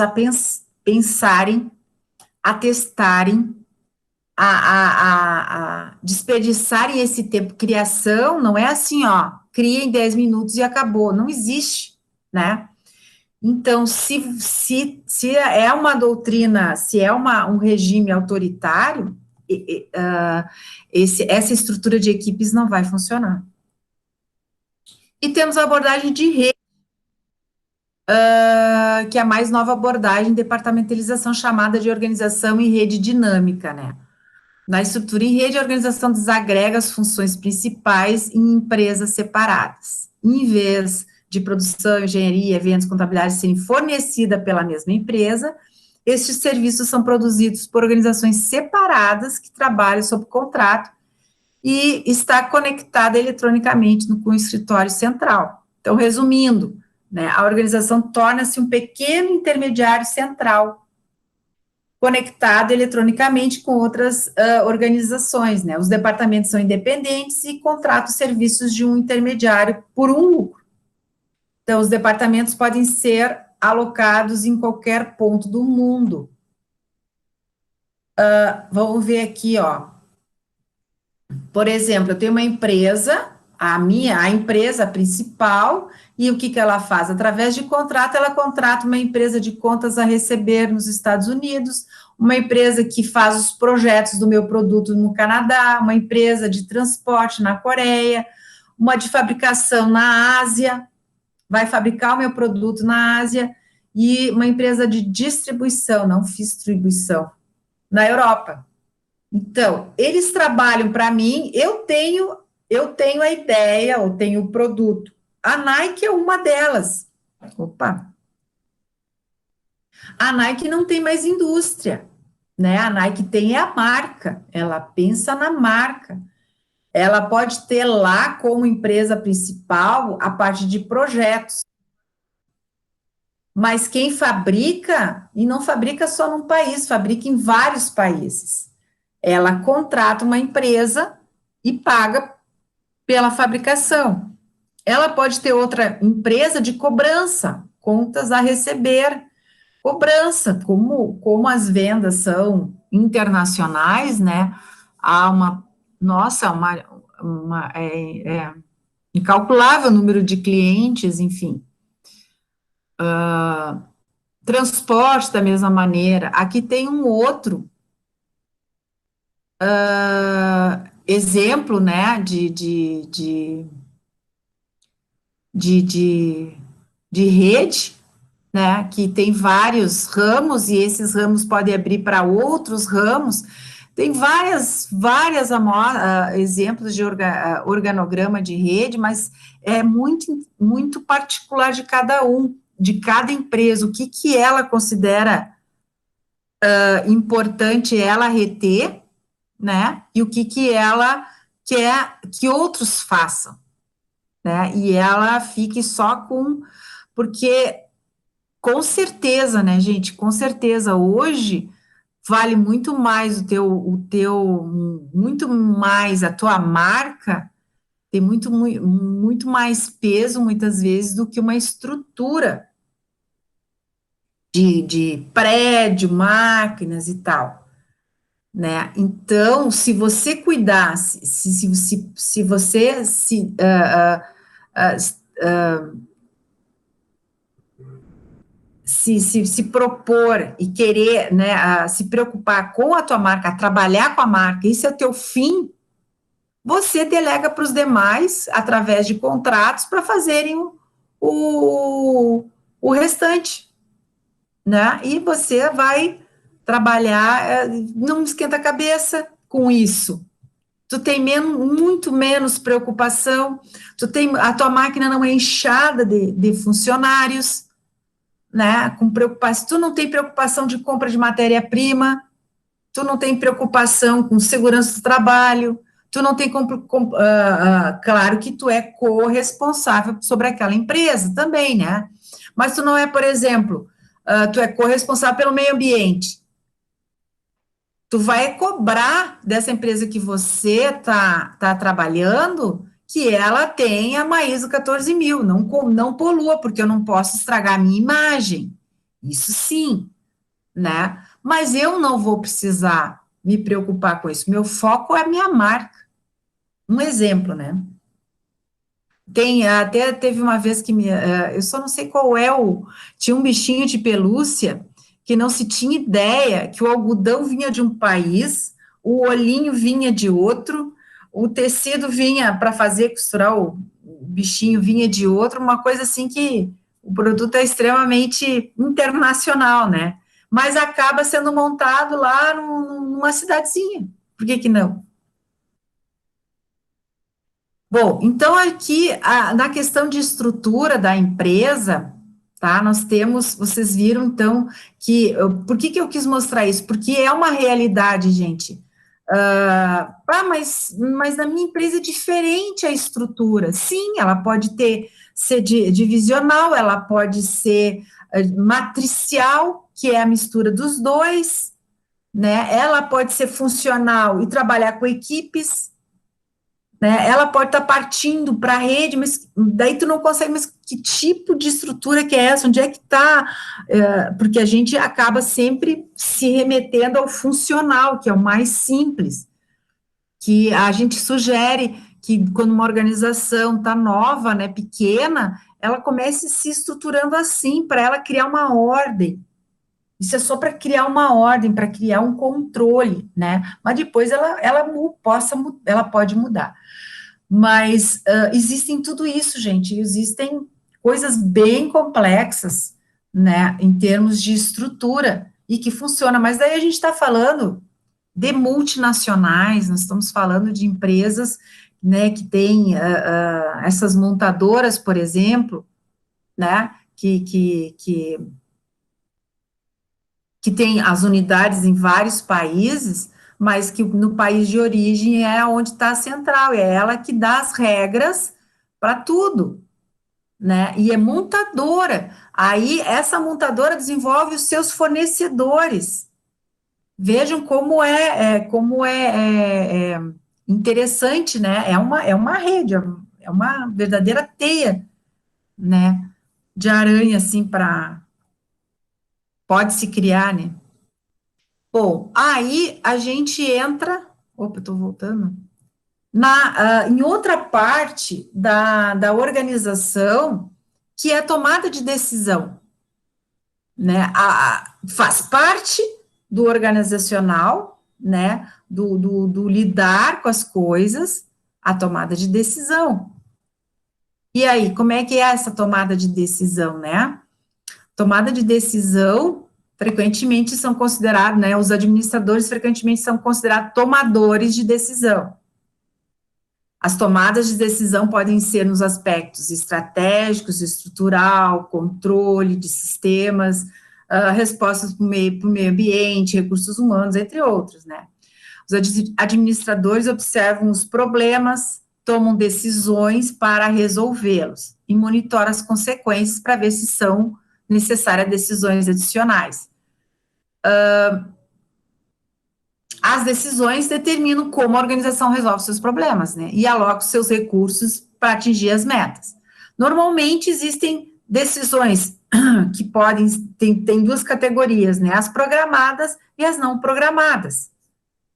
pensarem, a testarem, a desperdiçarem esse tempo. Criação não é assim, ó, cria em 10 minutos e acabou, não existe, né? Então, se é uma doutrina, se é um regime autoritário, essa estrutura de equipes não vai funcionar. E temos a abordagem de rede, que é a mais nova abordagem, departamentalização, chamada de organização em rede dinâmica, né? Na estrutura em rede, a organização desagrega as funções principais em empresas separadas. Em vez de produção, engenharia, eventos, contabilidade serem fornecida pela mesma empresa, estes serviços são produzidos por organizações separadas que trabalham sob contrato e está conectada eletronicamente com o escritório central. Então, resumindo, né, a organização torna-se um pequeno intermediário central, conectado eletronicamente com outras organizações, né? Os departamentos são independentes e contratam serviços de um intermediário por um lucro. Então, os departamentos podem ser alocados em qualquer ponto do mundo. Vamos ver aqui, ó. Por exemplo, eu tenho uma empresa, a empresa principal, e o que que ela faz? Através de contrato, ela contrata uma empresa de contas a receber nos Estados Unidos, uma empresa que faz os projetos do meu produto no Canadá, uma empresa de transporte na Coreia, uma de fabricação na Ásia, vai fabricar o meu produto na Ásia, e uma empresa de distribuição, não fiz distribuição, na Europa. Então, eles trabalham para mim, eu tenho a ideia, eu tenho o produto. A Nike é uma delas. Opa. A Nike não tem mais indústria, né? A Nike tem a marca, ela pensa na marca. Ela pode ter lá como empresa principal a parte de projetos. Mas quem fabrica, e não fabrica só num país, fabrica em vários países. Ela contrata uma empresa e paga pela fabricação. Ela pode ter outra empresa de cobrança, contas a receber, cobrança, como as vendas são internacionais, né? Há incalculável número de clientes, enfim. Transporte da mesma maneira. Aqui tem um outro exemplo, né, de, de, de rede, né, que tem vários ramos, e esses ramos podem abrir para outros ramos. Tem exemplos de organograma de rede, mas é muito particular de cada um, de cada empresa, o que ela considera importante ela reter, né, e o que ela quer que outros façam, né, e ela fique só porque, com certeza, né, gente, com certeza, hoje, vale muito mais muito mais a tua marca, tem muito mais peso, muitas vezes, do que uma estrutura de prédio, máquinas e tal, né? Então, se você cuidar, se você ah, se propor e querer, né, se preocupar com a tua marca, trabalhar com a marca, isso é o teu fim, você delega para os demais, através de contratos, para fazerem o restante, né? E você vai trabalhar, não esquenta a cabeça com isso. Tu tem muito menos preocupação, a tua máquina não é inchada de funcionários, né? Com preocupação, tu não tem preocupação de compra de matéria-prima, tu não tem preocupação com segurança do trabalho, tu não tem, claro que tu é corresponsável sobre aquela empresa também, né? Mas tu não é, por exemplo, tu é corresponsável pelo meio ambiente. Tu vai cobrar dessa empresa que você tá trabalhando que ela tenha uma ISO 14000, não polua, porque eu não posso estragar a minha imagem. Isso sim, né? Mas eu não vou precisar me preocupar com isso. Meu foco é a minha marca. Um exemplo, né? Até teve uma vez eu só não sei qual tinha um bichinho de pelúcia que não se tinha ideia que o algodão vinha de um país, o olhinho vinha de outro, o tecido vinha para fazer costurar o bichinho vinha de outro, uma coisa assim que o produto é extremamente internacional, né? Mas acaba sendo montado lá numa cidadezinha. Por que que não? Bom, então aqui, na questão de estrutura da empresa, tá, vocês viram, então, por que eu quis mostrar isso? Porque é uma realidade, gente. Mas na minha empresa é diferente a estrutura. Sim, ela pode ser divisional, ela pode ser matricial, que é a mistura dos dois, né? Ela pode ser funcional e trabalhar com equipes, né? Ela pode estar partindo para a rede, mas daí tu não consegue, mas que tipo de estrutura que é essa? Onde é que está? Porque a gente acaba sempre se remetendo ao funcional, que é o mais simples, que a gente sugere que quando uma organização está nova, né, pequena, ela comece se estruturando assim, para ela criar uma ordem. Isso é só para criar uma ordem, para criar um controle, né? Mas depois ela pode mudar. Mas existem tudo isso, gente, existem coisas bem complexas, né, em termos de estrutura, e que funciona, mas daí a gente está falando de multinacionais, nós estamos falando de empresas, né, que tem essas montadoras, por exemplo, né, que tem as unidades em vários países, mas que no país de origem é onde está a central, é ela que dá as regras para tudo, né? E é montadora. Aí essa montadora desenvolve os seus fornecedores. Vejam como é interessante, né? É uma rede, é uma verdadeira teia, né? De aranha, assim, pode se criar, né? Bom, aí a gente entra. Opa, estou voltando. Em outra parte da organização, que é a tomada de decisão, né, faz parte do organizacional, né, do lidar com as coisas, a tomada de decisão. E aí, como é que é essa tomada de decisão, né? Tomada de decisão, frequentemente são considerados, né, os administradores frequentemente são considerados tomadores de decisão. As tomadas de decisão podem ser nos aspectos estratégicos, estrutural, controle de sistemas, respostas para o meio ambiente, recursos humanos, entre outros, né? Os administradores observam os problemas, tomam decisões para resolvê-los e monitoram as consequências para ver se são necessárias decisões adicionais. As decisões determinam como a organização resolve seus problemas, né, e aloca os seus recursos para atingir as metas. Normalmente existem decisões que podem, tem duas categorias, né, as programadas e as não programadas.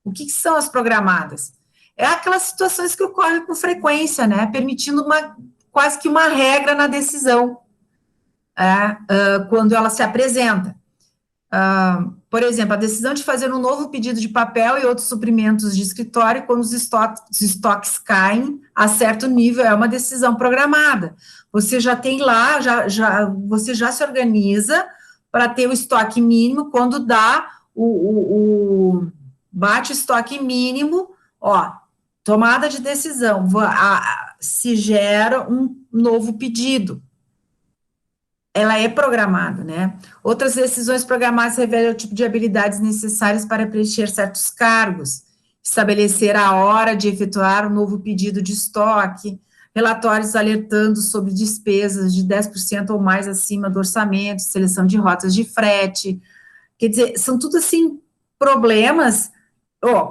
O que são as programadas? É aquelas situações que ocorrem com frequência, né, permitindo quase que uma regra na decisão, quando ela se apresenta. Por exemplo, a decisão de fazer um novo pedido de papel e outros suprimentos de escritório, quando os estoques caem a certo nível, é uma decisão programada. Você já tem lá, você já se organiza para ter o estoque mínimo, quando dá bate o estoque mínimo, tomada de decisão, se gera um novo pedido. Ela é programada, né? Outras decisões programadas revelam o tipo de habilidades necessárias para preencher certos cargos, estabelecer a hora de efetuar um novo pedido de estoque, relatórios alertando sobre despesas de 10% ou mais acima do orçamento, seleção de rotas de frete. Quer dizer, são tudo, assim, problemas.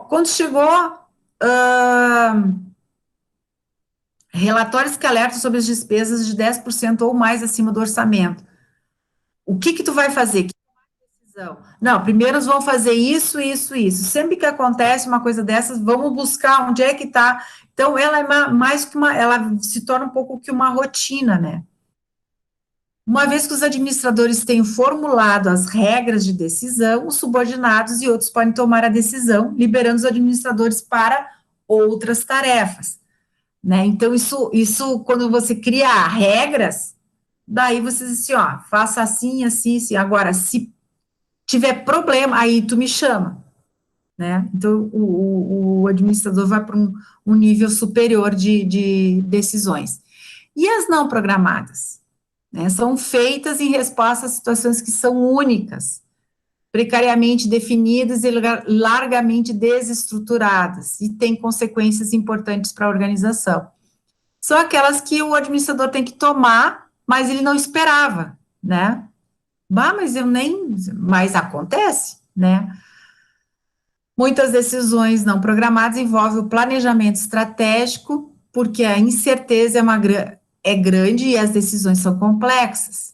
Quando chegou... relatórios que alertam sobre as despesas de 10% ou mais acima do orçamento. O que tu vai fazer? Que decisão? Não, primeiro nós vamos fazer isso, isso, isso. Sempre que acontece uma coisa dessas, vamos buscar onde é que está. Então, ela é mais que ela se torna um pouco que uma rotina, né? Uma vez que os administradores tenham formulado as regras de decisão, os subordinados e outros podem tomar a decisão, liberando os administradores para outras tarefas. Né? Então, isso, quando você cria regras, daí você diz assim, faça assim, assim, assim. Agora, se tiver problema, aí tu me chama, né? Então, o administrador vai para um nível superior de decisões. E as não programadas? Né? São feitas em resposta a situações que são únicas, precariamente definidas e largamente desestruturadas, e têm consequências importantes para a organização. São aquelas que o administrador tem que tomar, mas ele não esperava, né? Mas acontece, né? Muitas decisões não programadas envolvem o planejamento estratégico, porque a incerteza é grande e as decisões são complexas.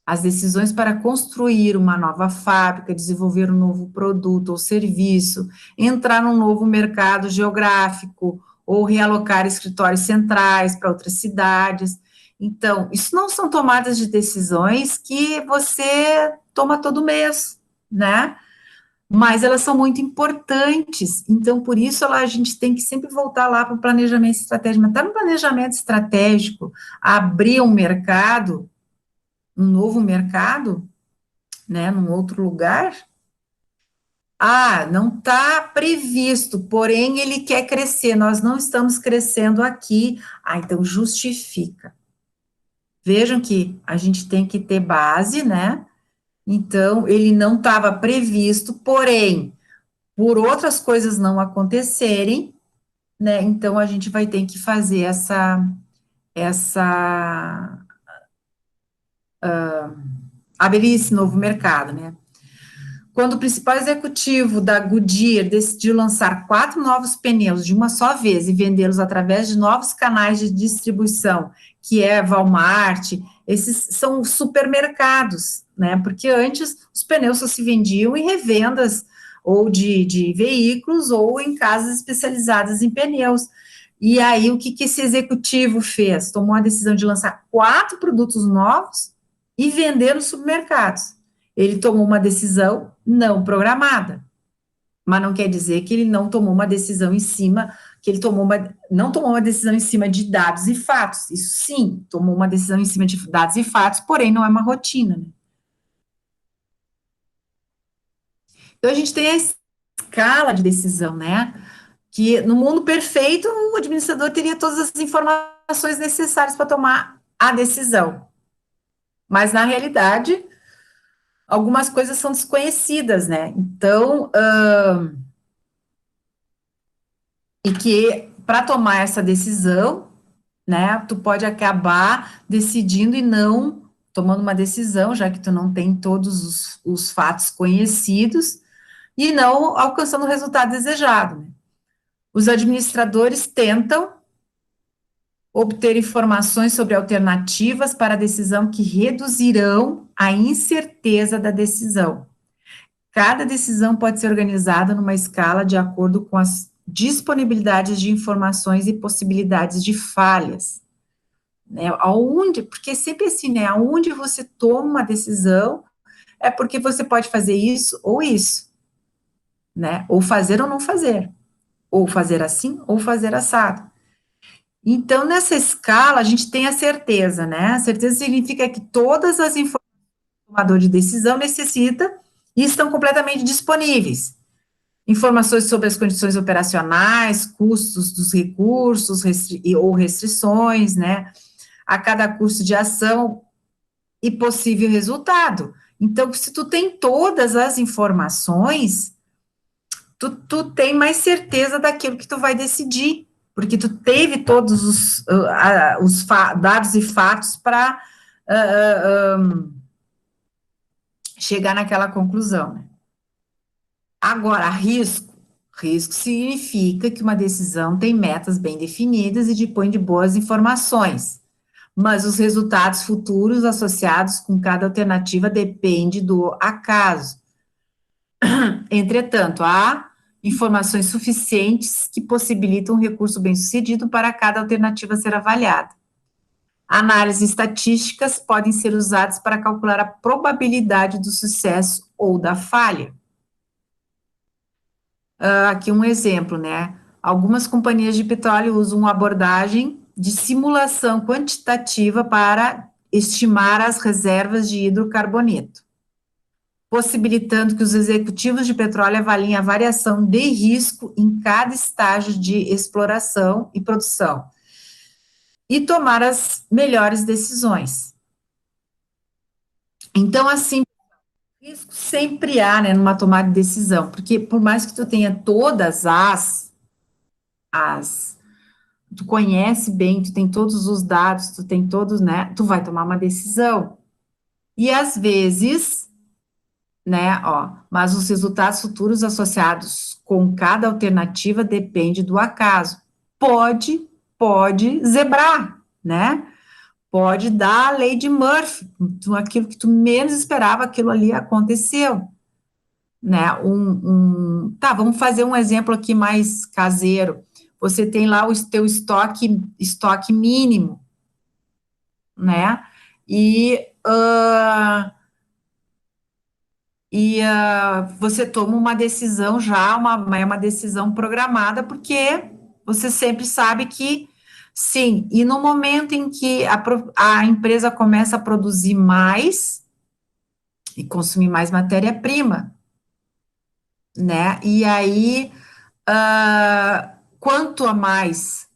As decisões para construir uma nova fábrica, desenvolver um novo produto ou serviço, entrar num novo mercado geográfico, ou realocar escritórios centrais para outras cidades. Então, isso não são tomadas de decisões que você toma todo mês, né? Mas elas são muito importantes, então, por isso, a gente tem que sempre voltar lá para o planejamento estratégico. Mas está no planejamento estratégico, abrir um mercado, um novo mercado, né, num outro lugar, não está previsto, porém ele quer crescer, nós não estamos crescendo aqui, então justifica. Vejam que a gente tem que ter base, né, então ele não estava previsto, porém, por outras coisas não acontecerem, né, então a gente vai ter que fazer abrir esse novo mercado, né. Quando o principal executivo da Goodyear decidiu lançar 4 novos pneus de uma só vez e vendê-los através de novos canais de distribuição, que é Walmart, esses são supermercados, né, porque antes os pneus só se vendiam em revendas ou de veículos ou em casas especializadas em pneus. E aí, o que esse executivo fez? Tomou a decisão de lançar 4 produtos novos e vender nos supermercados. Ele tomou uma decisão não programada, mas não quer dizer que ele não tomou uma decisão em cima, que ele não tomou uma decisão em cima de dados e fatos. Isso sim, tomou uma decisão em cima de dados e fatos, porém não é uma rotina, né? Então a gente tem a escala de decisão, né? Que no mundo perfeito o administrador teria todas as informações necessárias para tomar a decisão. Mas na realidade, algumas coisas são desconhecidas, né? Então, e que para tomar essa decisão, né, tu pode acabar decidindo e não tomando uma decisão, já que tu não tem todos os fatos conhecidos, e não alcançando o resultado desejado, né? Os administradores tentam obter informações sobre alternativas para a decisão que reduzirão a incerteza da decisão. Cada decisão pode ser organizada numa escala de acordo com as disponibilidades de informações e possibilidades de falhas. Né? Aonde, porque sempre assim, né? Aonde você toma uma decisão é porque você pode fazer isso, né? Ou fazer ou não fazer. Ou fazer assim, ou fazer assado. Então, nessa escala, a gente tem a certeza, né? A certeza significa que todas as informações que o tomador de decisão necessita e estão completamente disponíveis. Informações sobre as condições operacionais, custos dos recursos ou restrições, né? A cada curso de ação e possível resultado. Então, se tu tem todas as informações, tu tem mais certeza daquilo que tu vai decidir, porque tu teve todos os dados e fatos para chegar naquela conclusão. Né? Agora, risco significa que uma decisão tem metas bem definidas e dispõe de boas informações, mas os resultados futuros associados com cada alternativa depende do acaso. Entretanto, há informações suficientes que possibilitam um recurso bem-sucedido para cada alternativa ser avaliada. Análises estatísticas podem ser usadas para calcular a probabilidade do sucesso ou da falha. Aqui um exemplo, né? Algumas companhias de petróleo usam uma abordagem de simulação quantitativa para estimar as reservas de hidrocarboneto, possibilitando que os executivos de petróleo avaliem a variação de risco em cada estágio de exploração e produção e tomar as melhores decisões. Então, assim, risco sempre há, né, numa tomada de decisão, porque por mais que tu tenha todas tu conhece bem, tu tem todos os dados, tu tem todos, né, tu vai tomar uma decisão. E às vezes, né, mas os resultados futuros associados com cada alternativa depende do acaso. Pode zebrar, né? Pode dar a lei de Murphy, aquilo que tu menos esperava, aquilo ali aconteceu, né? Tá, vamos fazer um exemplo aqui mais caseiro. Você tem lá o teu estoque mínimo, né? Você toma uma decisão já, é uma decisão programada, porque você sempre sabe que, sim, e no momento em que a empresa começa a produzir mais e consumir mais matéria-prima, né, e aí, quanto a mais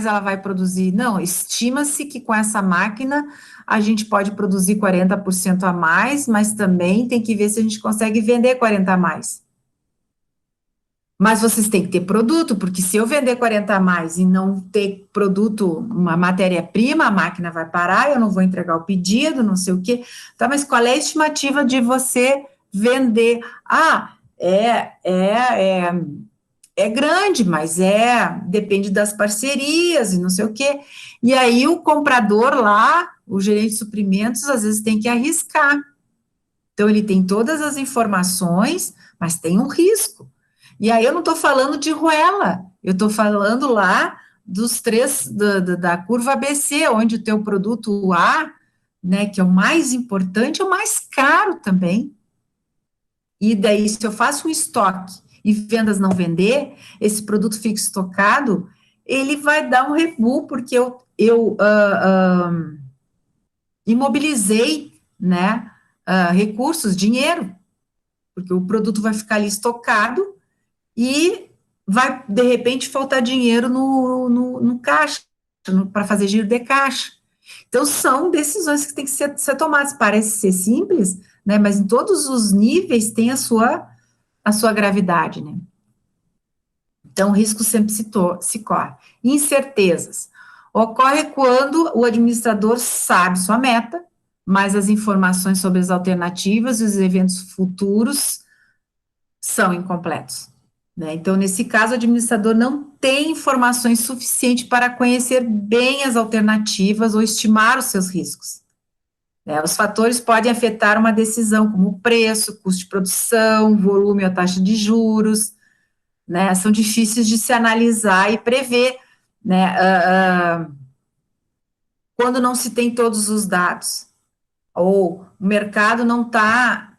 ela vai produzir? Não, estima-se que com essa máquina a gente pode produzir 40% a mais, mas também tem que ver se a gente consegue vender 40 a mais. Mas vocês têm que ter produto, porque se eu vender 40 a mais e não ter produto, uma matéria-prima, a máquina vai parar, eu não vou entregar o pedido, não sei o quê. Tá, mas qual é a estimativa de você vender? É grande, mas depende das parcerias e não sei o quê. E aí o comprador lá, o gerente de suprimentos, às vezes tem que arriscar. Então, ele tem todas as informações, mas tem um risco. E aí eu não estou falando de Ruela, eu estou falando lá dos três, da curva ABC, onde o teu produto A né, que é o mais importante, é o mais caro também. E daí, se eu faço um estoque e vendas não vender, esse produto fica estocado, ele vai dar um rebu, porque eu imobilizei, né, recursos, dinheiro, porque o produto vai ficar ali estocado e vai, de repente, faltar dinheiro no caixa, para fazer giro de caixa. Então, são decisões que têm que ser tomadas. Parece ser simples, né, mas em todos os níveis tem a sua gravidade, né? Então, o risco sempre se corre. Incertezas. Ocorre quando o administrador sabe sua meta, mas as informações sobre as alternativas e os eventos futuros são incompletos, né? Então, nesse caso, o administrador não tem informações suficientes para conhecer bem as alternativas ou estimar os seus riscos, né? Os fatores podem afetar uma decisão, como o preço, custo de produção, volume ou taxa de juros, né? São difíceis de se analisar e prever, né? Quando não se tem todos os dados, ou o mercado não está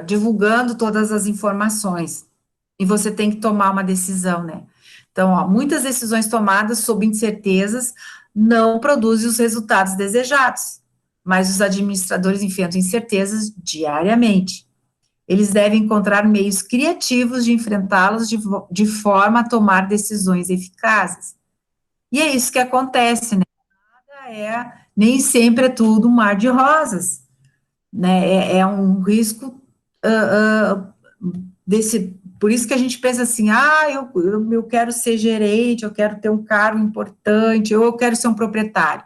divulgando todas as informações, e você tem que tomar uma decisão, né? Então, ó, muitas decisões tomadas sob incertezas não produzem os resultados desejados, mas os administradores enfrentam incertezas diariamente. Eles devem encontrar meios criativos de enfrentá-los de forma a tomar decisões eficazes. E é isso que acontece, né? Nem sempre é tudo um mar de rosas, né? É um risco por isso que a gente pensa assim, eu quero ser gerente, eu quero ter um cargo importante, ou eu quero ser um proprietário.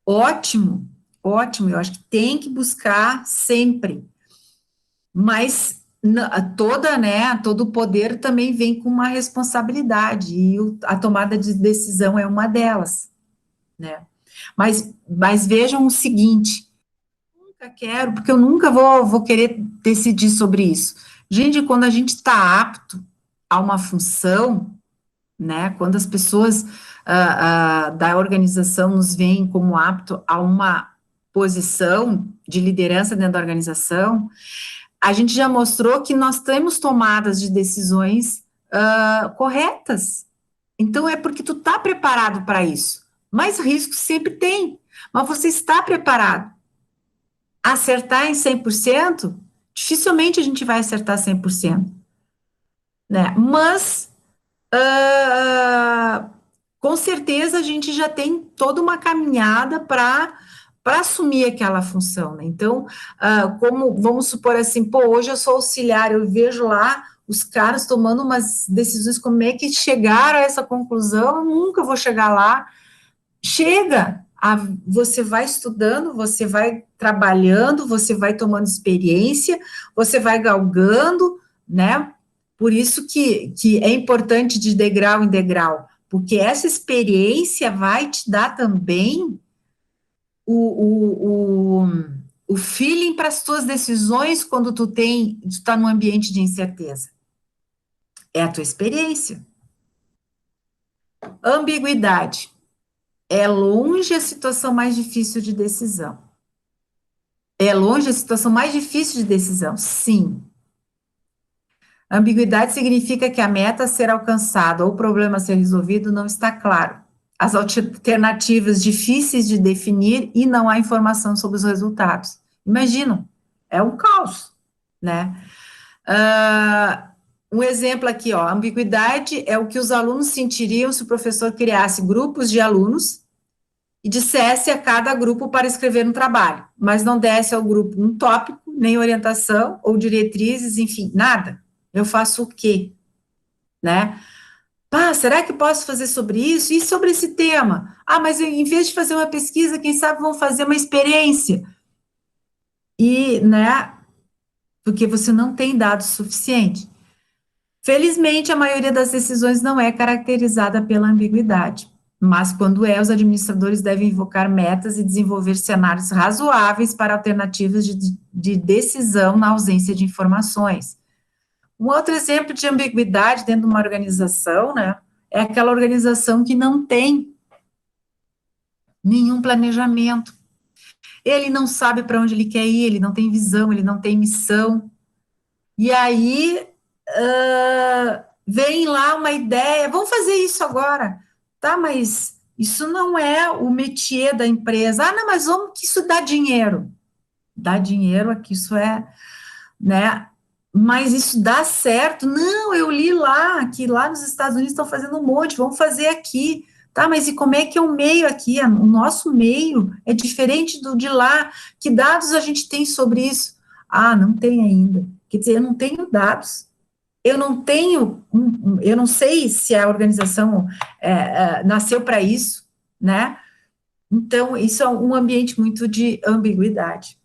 Ótimo, ótimo, eu acho que tem que buscar sempre, mas todo o poder também vem com uma responsabilidade, e a tomada de decisão é uma delas, né? Mas vejam o seguinte, nunca quero, porque eu nunca vou querer decidir sobre isso. Gente, quando a gente está apto a uma função, né, quando as pessoas da organização nos veem como apto a uma posição de liderança dentro da organização, a gente já mostrou que nós temos tomadas de decisões corretas. Então, é porque tu está preparado para isso. Mas risco sempre tem. Mas você está preparado. Acertar em 100%, dificilmente a gente vai acertar 100%. Né? Mas, com certeza, a gente já tem toda uma caminhada para assumir aquela função, né? Então, como, vamos supor assim, hoje eu sou auxiliar, eu vejo lá os caras tomando umas decisões, como é que chegaram a essa conclusão, eu nunca vou chegar lá. Chega, você vai estudando, você vai trabalhando, você vai tomando experiência, você vai galgando, né? Por isso que é importante de degrau em degrau, porque essa experiência vai te dar também o feeling para as tuas decisões quando tu está num ambiente de incerteza. É a tua experiência. Ambiguidade. É longe a situação mais difícil de decisão. É longe a situação mais difícil de decisão, sim. Ambiguidade significa que a meta a ser alcançada ou o problema a ser resolvido não está claro. As alternativas difíceis de definir e não há informação sobre os resultados. Imaginam, é um caos, né? Um exemplo aqui, ó, ambiguidade é o que os alunos sentiriam se o professor criasse grupos de alunos e dissesse a cada grupo para escrever um trabalho, mas não desse ao grupo um tópico, nem orientação ou diretrizes, enfim, nada. Eu faço o quê? Né? Será que posso fazer sobre isso? E sobre esse tema? Mas em vez de fazer uma pesquisa, quem sabe vão fazer uma experiência. E, né, porque você não tem dados suficientes. Felizmente, a maioria das decisões não é caracterizada pela ambiguidade, mas quando os administradores devem invocar metas e desenvolver cenários razoáveis para alternativas de decisão na ausência de informações. Um outro exemplo de ambiguidade dentro de uma organização, né, é aquela organização que não tem nenhum planejamento. ele não sabe para onde ele quer ir, ele não tem visão, ele não tem missão. E aí vem lá uma ideia, vamos fazer isso agora, tá? Mas isso não é o métier da empresa. Ah, não, mas vamos que isso dá dinheiro. Dá dinheiro aqui, isso é, né? Mas isso dá certo? Não, eu li lá, que lá nos Estados Unidos estão fazendo um monte, vamos fazer aqui. Tá, mas e como é que é o meio aqui? O nosso meio é diferente do de lá. Que dados a gente tem sobre isso? Ah, não tem ainda. Quer dizer, eu não tenho dados. Eu não tenho, eu não sei se a organização nasceu para isso, né? Então, isso é um ambiente muito de ambiguidade.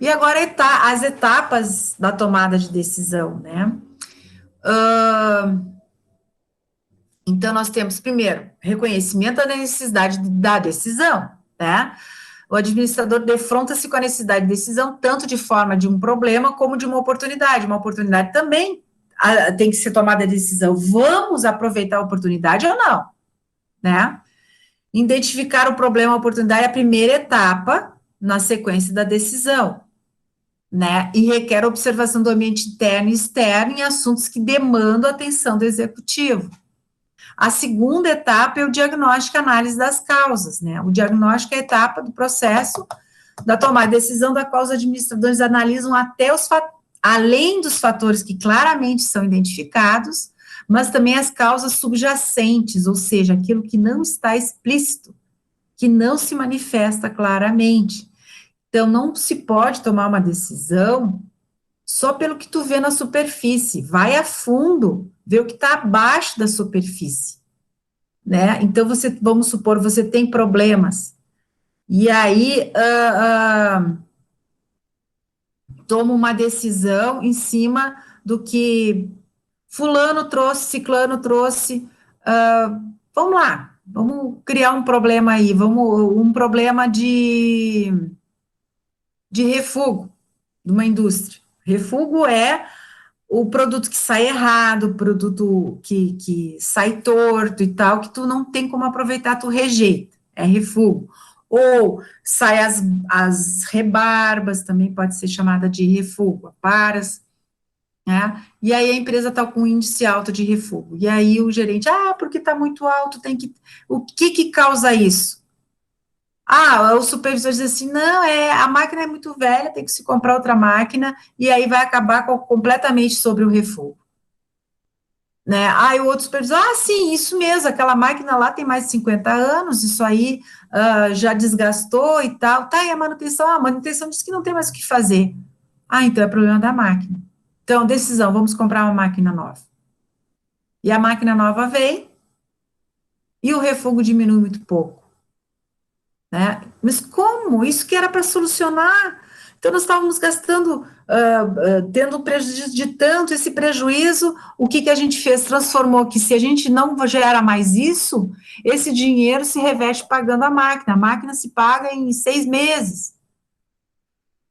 E agora as etapas da tomada de decisão, né? Então, nós temos, primeiro, reconhecimento da necessidade da decisão, né? O administrador defronta-se com a necessidade de decisão, tanto de forma de um problema, como de uma oportunidade. Uma oportunidade também tem que ser tomada a decisão. Vamos aproveitar a oportunidade ou não, né? Identificar o problema, a oportunidade é a primeira etapa na sequência da decisão, né? E requer observação do ambiente interno e externo em assuntos que demandam a atenção do executivo. A segunda etapa é o diagnóstico e análise das causas, né? O diagnóstico é a etapa do processo da tomada de decisão, da qual os administradores analisam além dos fatores que claramente são identificados, mas também as causas subjacentes, ou seja, aquilo que não está explícito, que não se manifesta claramente. Então, não se pode tomar uma decisão só pelo que tu vê na superfície, vai a fundo, vê o que está abaixo da superfície, né? Então, vamos supor, você tem problemas, e aí toma uma decisão em cima do que fulano trouxe, ciclano trouxe, vamos lá, vamos criar um problema aí, um problema de refúgio de uma indústria. Refúgio é o produto que sai errado, o produto que sai torto e tal, que tu não tem como aproveitar, tu rejeita, é refúgio. Ou sai as rebarbas, também pode ser chamada de refúgio, aparas, né? E aí a empresa está com um índice alto de refúgio. E aí o gerente, porque está muito alto, tem que... O que causa isso? O supervisor diz assim, não, a máquina é muito velha, tem que se comprar outra máquina, e aí vai acabar completamente sobre o refúgio. Né? Aí o outro supervisor, sim, isso mesmo, aquela máquina lá tem mais de 50 anos, isso aí já desgastou e tal. Tá, e a manutenção? A manutenção diz que não tem mais o que fazer. Então é problema da máquina. Então, decisão, vamos comprar uma máquina nova. E a máquina nova veio, e o refúgio diminui muito pouco. Né? Mas como? Isso que era para solucionar. Então, nós estávamos gastando, tendo um prejuízo de tanto, esse prejuízo, o que a gente fez? Transformou que se a gente não gera mais isso, esse dinheiro se reveste pagando a máquina se paga em 6 meses,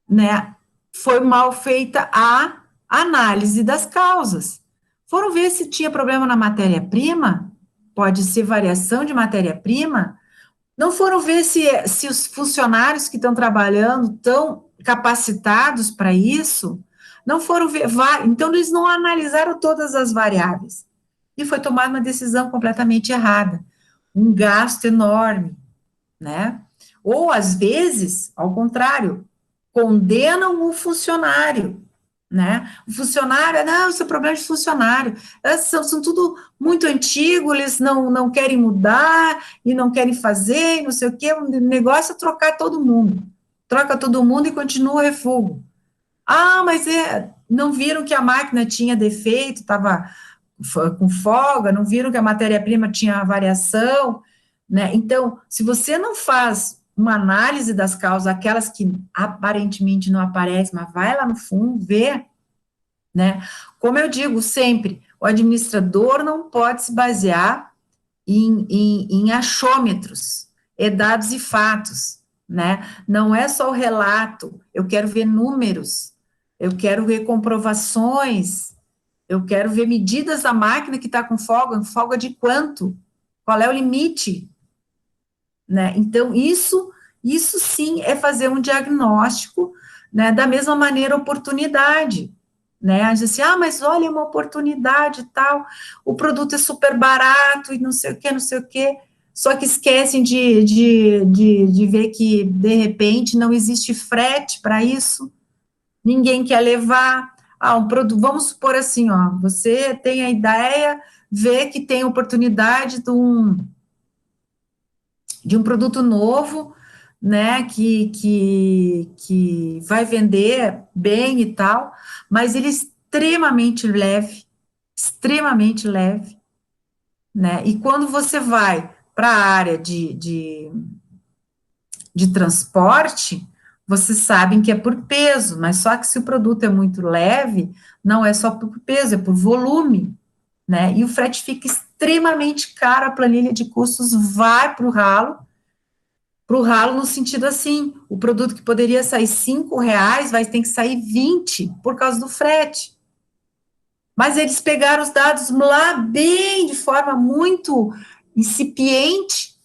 né? Foi mal feita a análise das causas. Foram ver se tinha problema na matéria-prima, pode ser variação de matéria-prima. Não foram ver se os funcionários que estão trabalhando estão capacitados para isso, não foram ver, então eles não analisaram todas as variáveis, e foi tomada uma decisão completamente errada, um gasto enorme, né? Ou, às vezes, ao contrário, condenam o funcionário, né? O funcionário, não, isso é problema de funcionário, são tudo muito antigos, eles não querem mudar, e não querem fazer, e não sei o quê, o negócio é trocar todo mundo, troca todo mundo e continua o refúgio. Mas não viram que a máquina tinha defeito, estava com folga, não viram que a matéria-prima tinha variação, né? Então, se você não faz uma análise das causas, aquelas que aparentemente não aparecem, mas vai lá no fundo, vê, né? Como eu digo sempre, o administrador não pode se basear em achômetros, dados e fatos, né? Não é só o relato, eu quero ver números, eu quero ver comprovações, eu quero ver medidas da máquina que está com folga de quanto? Qual é o limite? né? Então, isso sim é fazer um diagnóstico, né? Da mesma maneira, oportunidade, né? A gente assim, mas olha, é uma oportunidade e tal, o produto é super barato e não sei o que, não sei o que, só que esquecem de ver que, de repente, não existe frete para isso, ninguém quer levar, um produto, vamos supor assim, você tem a ideia, vê que tem oportunidade de um produto novo, né, que vai vender bem e tal, mas ele é extremamente leve, né, e quando você vai para a área de transporte, vocês sabem que é por peso, mas só que se o produto é muito leve, não é só por peso, é por volume, né, e o frete fica extremamente caro, a planilha de custos vai para o ralo no sentido assim, o produto que poderia sair R$ 5 vai ter que sair 20 por causa do frete. Mas eles pegaram os dados lá bem, de forma muito incipiente,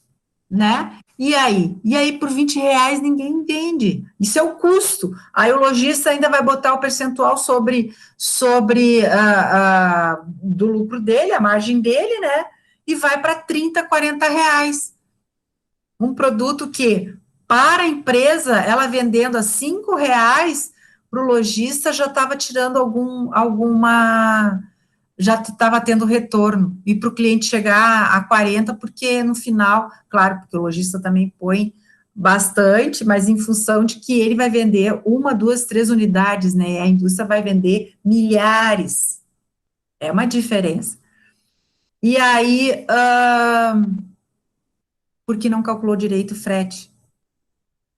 né? E aí por R$ 20 ninguém vende. Isso é o custo. Aí o lojista ainda vai botar o percentual sobre do lucro dele, a margem dele, né? E vai para R$ 30, R$ 40. Um produto que, para a empresa, ela vendendo a R$ 5, para o lojista já estava tirando já estava tendo retorno, e para o cliente chegar a 40, porque no final, claro, porque o lojista também põe bastante, mas em função de que ele vai vender 1, 2, 3 unidades, né, a indústria vai vender milhares, é uma diferença. E aí, porque não calculou direito o frete?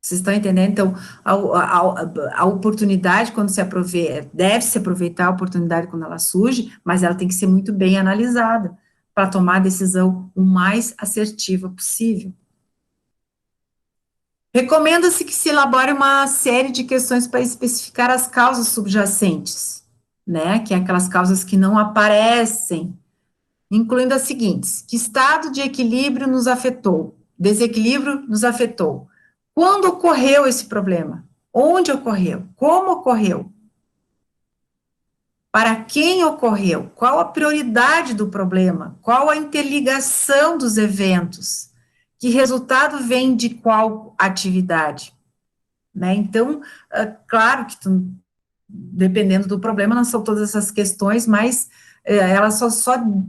Vocês estão entendendo? Então, a oportunidade, quando se aproveita, deve-se aproveitar a oportunidade quando ela surge, mas ela tem que ser muito bem analisada, para tomar a decisão o mais assertiva possível. Recomenda-se que se elabore uma série de questões para especificar as causas subjacentes, né, que é aquelas causas que não aparecem, incluindo as seguintes: que estado de equilíbrio nos afetou? Desequilíbrio nos afetou. Quando ocorreu esse problema? Onde ocorreu? Como ocorreu? Para quem ocorreu? Qual a prioridade do problema? Qual a interligação dos eventos? Que resultado vem de qual atividade? Né? Então, claro que dependendo do problema, não são todas essas questões, mas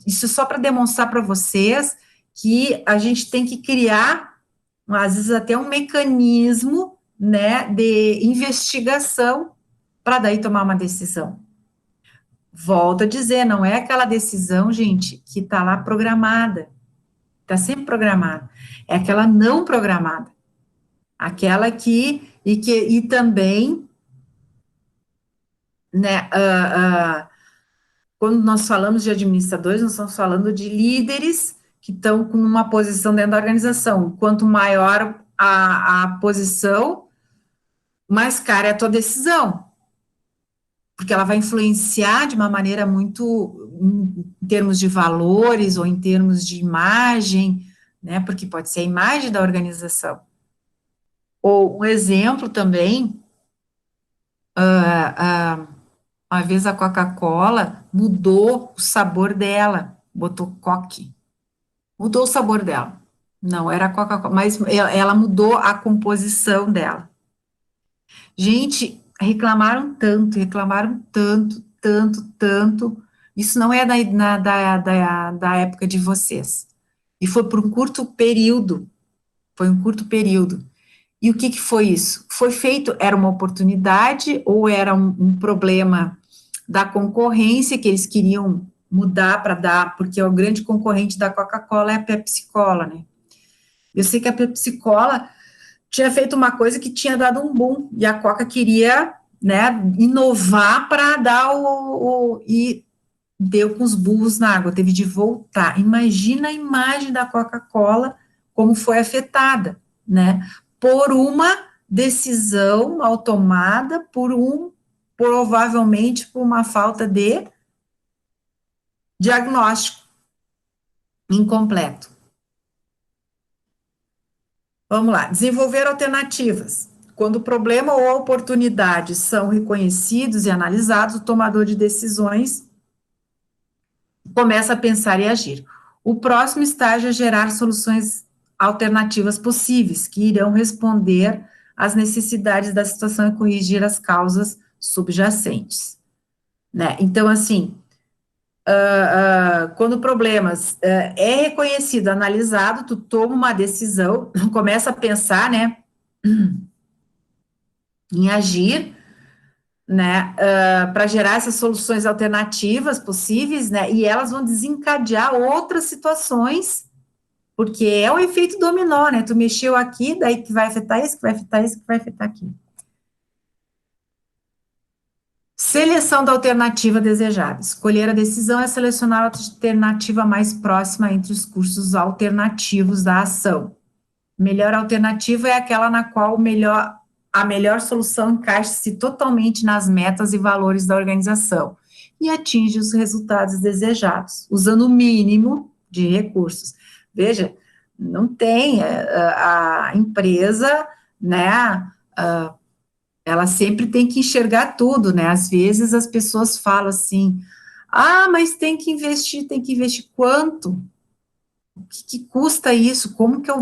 isso só para demonstrar para vocês que a gente tem que criar, às vezes, até um mecanismo, né, de investigação para daí tomar uma decisão. Volto a dizer, não é aquela decisão, gente, que está lá programada, está sempre programada, é aquela não programada, aquela e também, né, quando nós falamos de administradores, nós estamos falando de líderes que estão com uma posição dentro da organização. Quanto maior a posição, mais cara é a tua decisão, porque ela vai influenciar de uma maneira muito, em termos de valores ou em termos de imagem, né, porque pode ser a imagem da organização. Ou um exemplo também, uma vez a Coca-Cola mudou o sabor dela, botou coque, mudou o sabor dela. Não era Coca-Cola, mas ela mudou a composição dela. Gente, reclamaram tanto, tanto, tanto. Isso não é da época de vocês. E foi por um curto período. Foi um curto período. E o que foi isso? Foi feito, era uma oportunidade ou era um problema da concorrência que eles queriam mudar para dar, porque o grande concorrente da Coca-Cola é a Pepsi-Cola, né? Eu sei que a Pepsi-Cola tinha feito uma coisa que tinha dado um boom, e a Coca queria, né, inovar para dar e deu com os burros na água, teve de voltar. Imagina a imagem da Coca-Cola, como foi afetada, né, por uma decisão mal tomada, provavelmente por uma falta de diagnóstico incompleto. Vamos lá, desenvolver alternativas. Quando o problema ou a oportunidade são reconhecidos e analisados, o tomador de decisões começa a pensar e agir. O próximo estágio é gerar soluções alternativas possíveis, que irão responder às necessidades da situação e corrigir as causas subjacentes, né? Então, assim, quando o problema é reconhecido, analisado, tu toma uma decisão, começa a pensar, né, em agir, né, para gerar essas soluções alternativas possíveis, né, e elas vão desencadear outras situações, porque é o efeito dominó, né, tu mexeu aqui, daí que vai afetar isso, que vai afetar isso, que vai afetar aquilo. Seleção da alternativa desejada. Escolher a decisão é selecionar a alternativa mais próxima entre os cursos alternativos da ação. Melhor alternativa é aquela na qual a melhor solução encaixa-se totalmente nas metas e valores da organização e atinge os resultados desejados, usando o mínimo de recursos. Veja, não tem a empresa, né, ela sempre tem que enxergar tudo, né? Às vezes as pessoas falam assim, mas tem que investir quanto? O que custa isso? Como que eu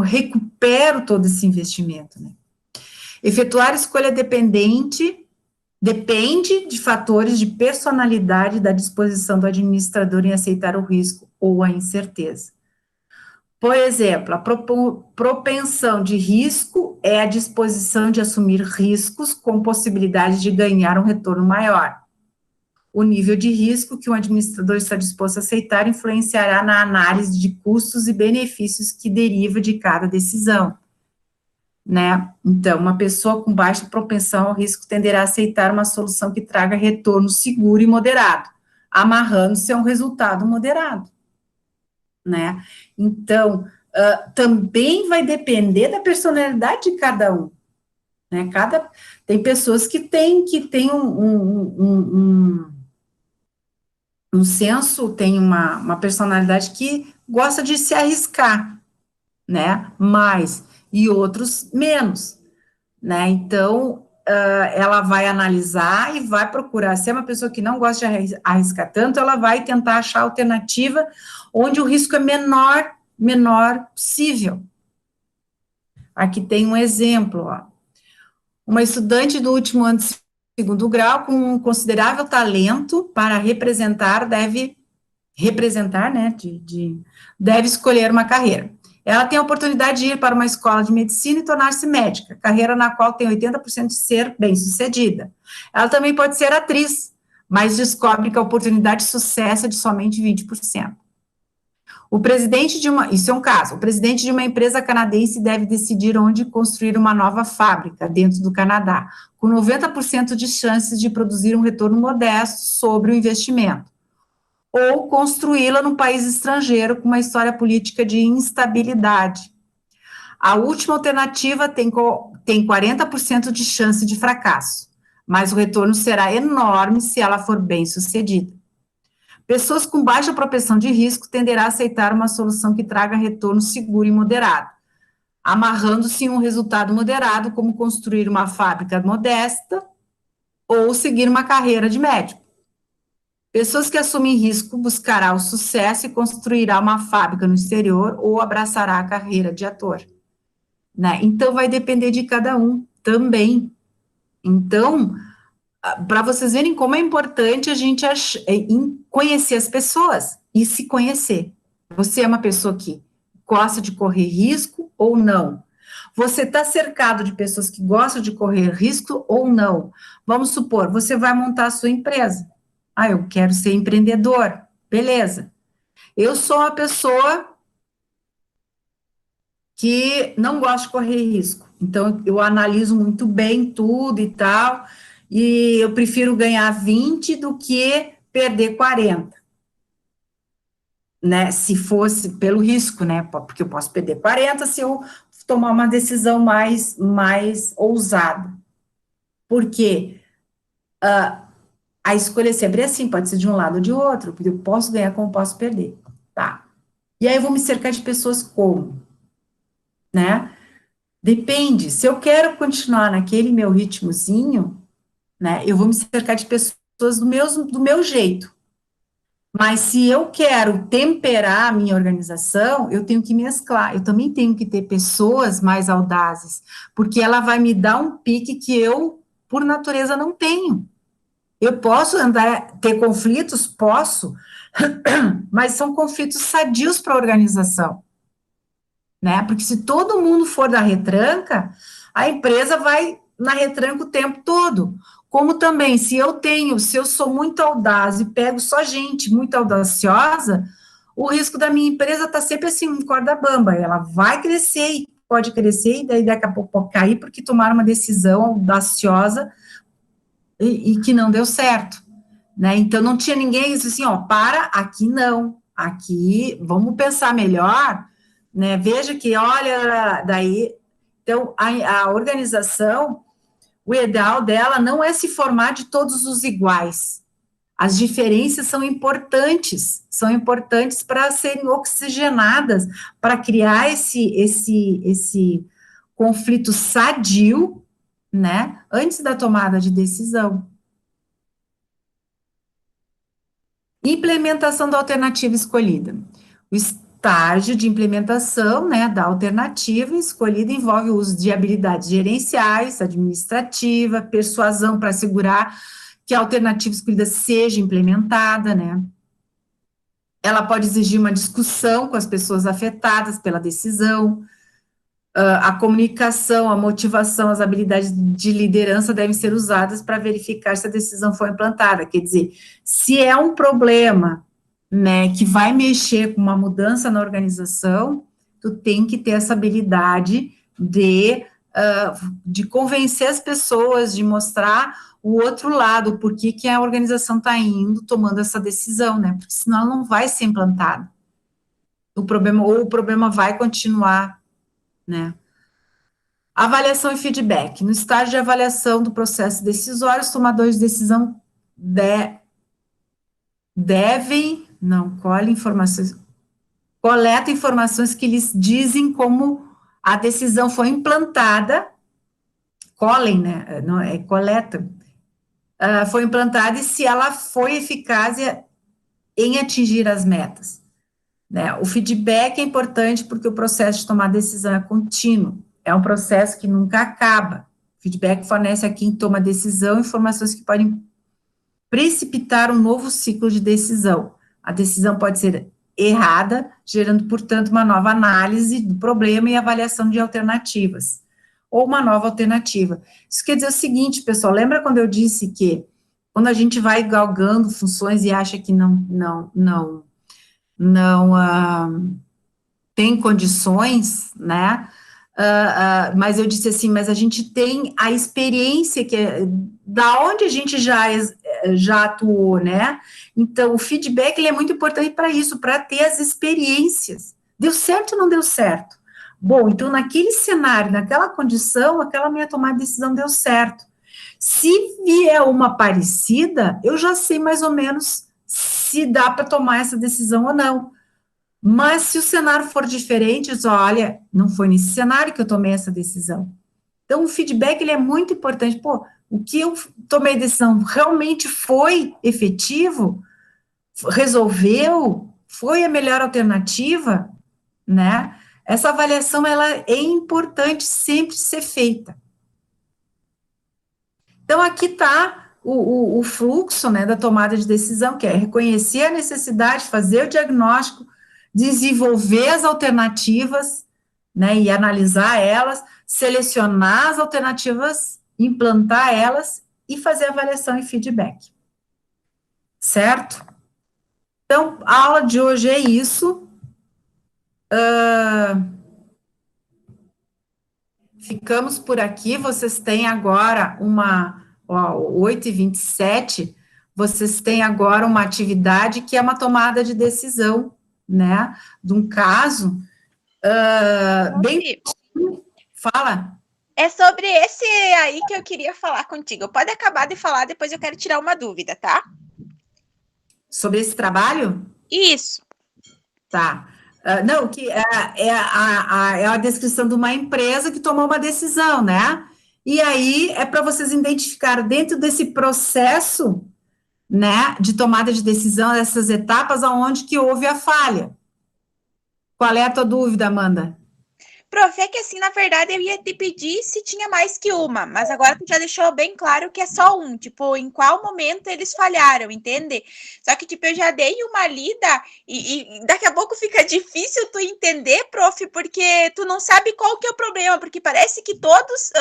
recupero todo esse investimento, né? Efetuar escolha depende de fatores de personalidade da disposição do administrador em aceitar o risco ou a incerteza. Por exemplo, a propensão de risco é a disposição de assumir riscos com possibilidade de ganhar um retorno maior. O nível de risco que um administrador está disposto a aceitar influenciará na análise de custos e benefícios que deriva de cada decisão, né? Então, uma pessoa com baixa propensão ao risco tenderá a aceitar uma solução que traga retorno seguro e moderado, amarrando-se a um resultado moderado, né? Então, também vai depender da personalidade de cada um, né? Tem pessoas que têm um senso, tem uma personalidade que gosta de se arriscar, né? Mais, e outros menos, né? Então, ela vai analisar e vai procurar. Se é uma pessoa que não gosta de arriscar tanto, ela vai tentar achar alternativa onde o risco é menor possível. Aqui tem um exemplo, ó. Uma estudante do último ano de segundo grau com um considerável talento para representar, né, deve escolher uma carreira. Ela tem a oportunidade de ir para uma escola de medicina e tornar-se médica, carreira na qual tem 80% de ser bem-sucedida. Ela também pode ser atriz, mas descobre que a oportunidade de sucesso é de somente 20%. Isso é um caso, o presidente de uma empresa canadense deve decidir onde construir uma nova fábrica dentro do Canadá, com 90% de chances de produzir um retorno modesto sobre o investimento, ou construí-la num país estrangeiro com uma história política de instabilidade. A última alternativa tem 40% de chance de fracasso, mas o retorno será enorme se ela for bem sucedida. Pessoas com baixa propensão de risco tenderá a aceitar uma solução que traga retorno seguro e moderado, amarrando-se em um resultado moderado, como construir uma fábrica modesta ou seguir uma carreira de médico. Pessoas que assumem risco buscará o sucesso e construirá uma fábrica no exterior ou abraçará a carreira de ator, né? Então, vai depender de cada um também. Então, para vocês verem como é importante a gente conhecer as pessoas e se conhecer. Você é uma pessoa que gosta de correr risco ou não? Você está cercado de pessoas que gostam de correr risco ou não? Vamos supor, você vai montar a sua empresa. Eu quero ser empreendedor. Beleza. Eu sou uma pessoa que não gosta de correr risco. Então, eu analiso muito bem tudo e tal, e eu prefiro ganhar 20 do que perder 40, né? Se fosse pelo risco, né? Porque eu posso perder 40 se eu tomar uma decisão mais ousada. Porque a escolha sempre é assim, pode ser de um lado ou de outro, porque eu posso ganhar como posso perder, tá? E aí eu vou me cercar de pessoas como? né? Depende. Se eu quero continuar naquele meu ritmozinho, né, eu vou me cercar de pessoas do meu jeito. Mas se eu quero temperar a minha organização, eu tenho que mesclar. Eu também tenho que ter pessoas mais audazes, porque ela vai me dar um pique que eu, por natureza, não tenho. Eu posso andar, ter conflitos? Posso, mas são conflitos sadios para a organização, né? Porque se todo mundo for da retranca, a empresa vai na retranca o tempo todo. Como também, se eu sou muito audaz e pego só gente muito audaciosa, o risco da minha empresa está sempre assim, em corda bamba. Ela vai crescer e pode crescer, e daí daqui a pouco pode cair porque tomaram uma decisão audaciosa e que não deu certo, né? Então não tinha ninguém disse assim, ó, para, aqui não, aqui vamos pensar melhor, né? Veja que olha daí, então a organização, o ideal dela não é se formar de todos os iguais. As diferenças são importantes para serem oxigenadas, para criar esse conflito sadio, né? Antes da tomada de decisão. Implementação da alternativa escolhida. O estágio de implementação, né, da alternativa escolhida envolve o uso de habilidades gerenciais, administrativa, persuasão para assegurar que a alternativa escolhida seja implementada, né? Ela pode exigir uma discussão com as pessoas afetadas pela decisão, a comunicação, a motivação, as habilidades de liderança devem ser usadas para verificar se a decisão foi implantada. Quer dizer, se é um problema, né, que vai mexer com uma mudança na organização, tu tem que ter essa habilidade de convencer as pessoas, de mostrar o outro lado, por que a organização está indo, tomando essa decisão, né, porque senão ela não vai ser implantada. O problema vai continuar, né. Avaliação e feedback. No estágio de avaliação do processo decisório, os tomadores de decisão coleta informações que lhes dizem como a decisão foi implantada, né, não, coleta, foi implantada e se ela foi eficaz em atingir as metas. Né? O feedback é importante porque o processo de tomar decisão é contínuo, é um processo que nunca acaba. O feedback fornece a quem toma decisão informações que podem precipitar um novo ciclo de decisão. A decisão pode ser errada, gerando, portanto, uma nova análise do problema e avaliação de alternativas, ou uma nova alternativa. Isso quer dizer o seguinte, pessoal, lembra quando eu disse que quando a gente vai galgando funções e acha que não tem condições, né? Mas eu disse assim, mas a gente tem a experiência da onde a gente já atuou, né? Então, o feedback ele é muito importante para isso, para ter as experiências. Deu certo ou não deu certo? Bom, então, naquele cenário, naquela condição, aquela minha tomada de decisão deu certo. Se vier uma parecida, eu já sei mais ou menos se dá para tomar essa decisão ou não. Mas se o cenário for diferente, olha, não foi nesse cenário que eu tomei essa decisão. Então, o feedback ele é muito importante. Pô, o que eu tomei decisão realmente foi efetivo? Resolveu? Foi a melhor alternativa? Né? Essa avaliação ela é importante sempre ser feita. Então, aqui está o fluxo, né, da tomada de decisão, que é reconhecer a necessidade, fazer o diagnóstico, desenvolver as alternativas, né, e analisar elas, selecionar as alternativas, implantar elas e fazer avaliação e feedback. Certo? Então, a aula de hoje é isso. Ficamos por aqui. Vocês têm agora 8h27, vocês têm agora uma atividade que é uma tomada de decisão, né, de um caso bem... Fala. É sobre esse aí que eu queria falar contigo. Pode acabar de falar, depois eu quero tirar uma dúvida, tá? Sobre esse trabalho? Isso. Tá. Não, que é a descrição de uma empresa que tomou uma decisão, né? E aí é para vocês identificar dentro desse processo, né, de tomada de decisão, essas etapas aonde que houve a falha. Qual é a tua dúvida, Amanda? Prof, é que assim, na verdade, eu ia te pedir se tinha mais que uma, mas agora tu já deixou bem claro que é só um, tipo, em qual momento eles falharam, entende? Só que, tipo, eu já dei uma lida e daqui a pouco fica difícil tu entender, prof, porque tu não sabe qual que é o problema, porque parece que todos,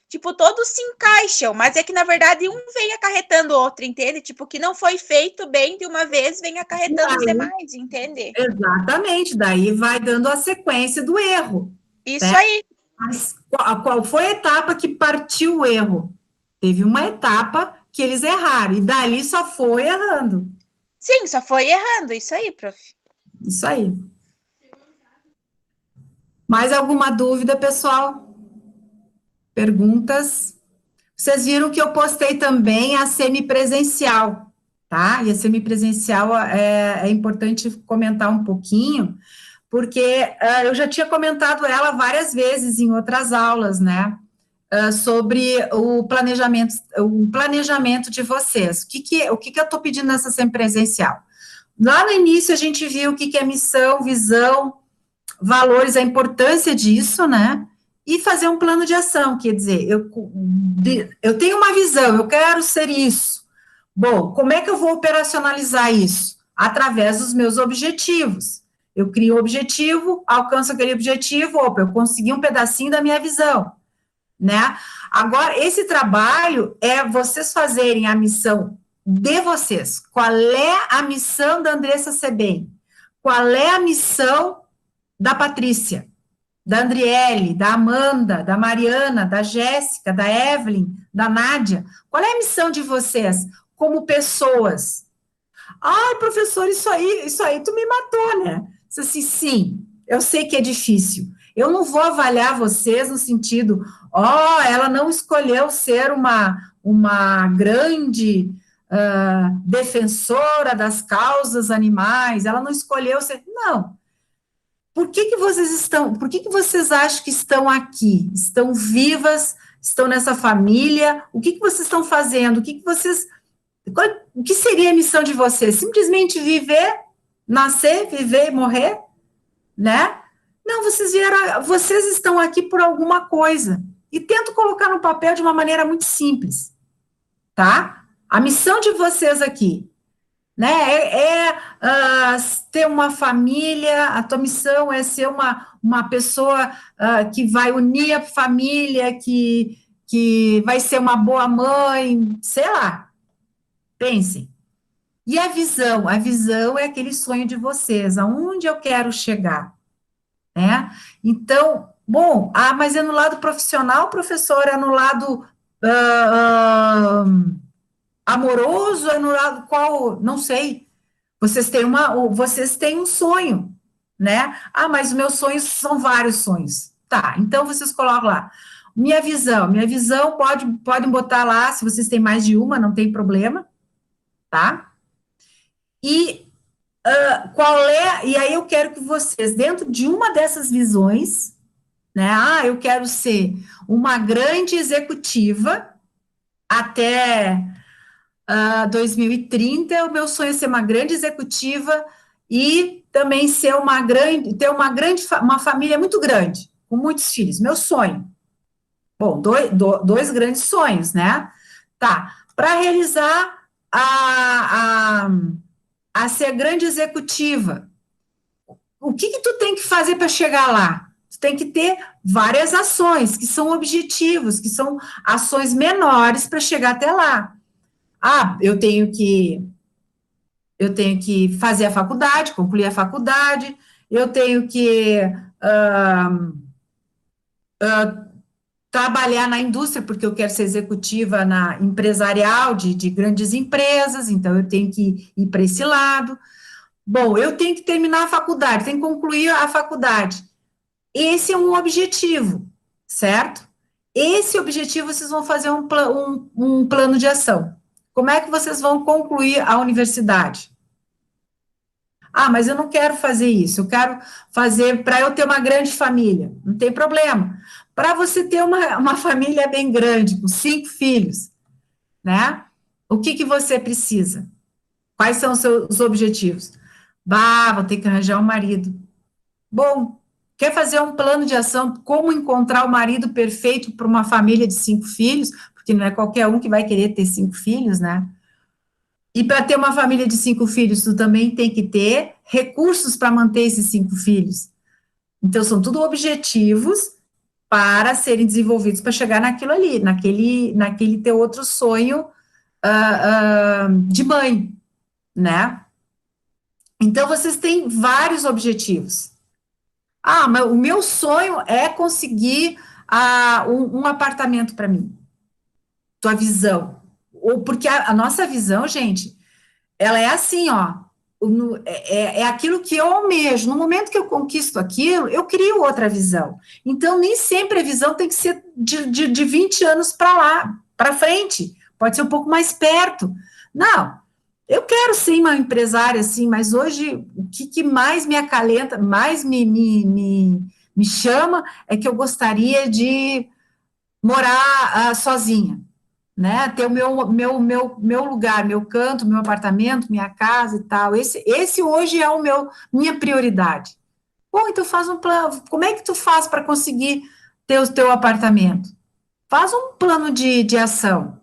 tipo, todos se encaixam, mas é que, na verdade, um vem acarretando o outro, entende? Tipo, que não foi feito bem de uma vez, vem acarretando os demais, entende? Exatamente, daí vai dando a sequência do erro. Isso Né? aí. Mas qual foi a etapa que partiu o erro? Teve uma etapa que eles erraram, e dali só foi errando. Sim, só foi errando, isso aí, prof. Isso aí. Mais alguma dúvida, pessoal? Perguntas? Vocês viram que eu postei também a semipresencial, tá? E a semipresencial é importante comentar um pouquinho, porque eu já tinha comentado ela várias vezes em outras aulas, né? Sobre o planejamento de vocês. O que eu estou pedindo nessa semipresencial? Lá no início a gente viu o que é missão, visão, valores, a importância disso, né? E fazer um plano de ação, quer dizer, eu tenho uma visão, eu quero ser isso. Bom, como é que eu vou operacionalizar isso? Através dos meus objetivos. Eu crio um objetivo, alcanço aquele objetivo, opa, eu consegui um pedacinho da minha visão, né? Agora, esse trabalho é vocês fazerem a missão de vocês. Qual é a missão da Andressa Sebem? Qual é a missão da Patrícia, da Andriele, da Amanda, da Mariana, da Jéssica, da Evelyn, da Nádia? Qual é a missão de vocês como pessoas? Ai, professor, isso aí tu me matou, né? Disse assim, sim, eu sei que é difícil. Eu não vou avaliar vocês no sentido, ela não escolheu ser uma grande defensora das causas animais, ela não escolheu ser. Não. Por que vocês acham que estão aqui? Estão vivas, estão nessa família? O que vocês estão fazendo? O que seria a missão de vocês? Simplesmente viver, nascer, viver e morrer? Né? Não, vocês estão aqui por alguma coisa. E tento colocar no papel de uma maneira muito simples, tá? A missão de vocês aqui, né, ter uma família, a tua missão é ser uma pessoa que vai unir a família, que vai ser uma boa mãe, sei lá, pensem. E a visão? A visão é aquele sonho de vocês, aonde eu quero chegar, né? Então, bom, mas é no lado profissional, professor, é no lado amoroso, é no lado qual, não sei. Vocês têm um sonho, né? Mas meus sonhos são vários sonhos. Tá, então vocês colocam lá. Minha visão podem botar lá, se vocês têm mais de uma, não tem problema, tá? E e aí eu quero que vocês, dentro de uma dessas visões, né? Eu quero ser uma grande executiva até 2030, o meu sonho é ser uma grande executiva e também ser ter uma família muito grande, com muitos filhos, meu sonho. Bom, dois grandes sonhos, né? Tá, para realizar a ser grande executiva, o que tu tem que fazer para chegar lá? Tu tem que ter várias ações, que são objetivos, que são ações menores para chegar até lá. Eu tenho que fazer a faculdade, concluir a faculdade, eu tenho que trabalhar na indústria, porque eu quero ser executiva na empresarial de grandes empresas, então eu tenho que ir para esse lado. Bom, eu tenho que terminar a faculdade, tenho que concluir a faculdade. Esse é um objetivo, certo? Esse objetivo vocês vão fazer um plano de ação. Como é que vocês vão concluir a universidade? Ah, mas eu não quero fazer isso, eu quero fazer para eu ter uma grande família. Não tem problema. Para você ter uma família bem grande, com 5 filhos, né? O que que você precisa? Quais são os seus objetivos? Bah, vou ter que arranjar um marido. Bom, quer fazer um plano de ação, como encontrar o marido perfeito para uma família de 5 filhos, porque não é qualquer um que vai querer ter 5 filhos, né? E para ter uma família de 5 filhos, tu também tem que ter recursos para manter esses 5 filhos. Então, são tudo objetivos para serem desenvolvidos para chegar naquilo ali, naquele teu outro sonho de mãe, né? Então, vocês têm vários objetivos. Ah, mas o meu sonho é conseguir um apartamento para mim. Tua visão. Ou porque a nossa visão, gente, ela é assim, ó. É aquilo que eu almejo. No momento que eu conquisto aquilo, eu crio outra visão. Então, nem sempre a visão tem que ser de 20 anos para lá, para frente. Pode ser um pouco mais perto. Não, eu quero sim uma empresária, assim, mas hoje o que mais me acalenta, mais me chama, é que eu gostaria de morar sozinha, né? Ter o meu lugar, meu canto, meu apartamento, minha casa e tal. Esse hoje é minha prioridade. Bom, então faz um plano. Como é que tu faz para conseguir ter o teu apartamento? Faz um plano de ação.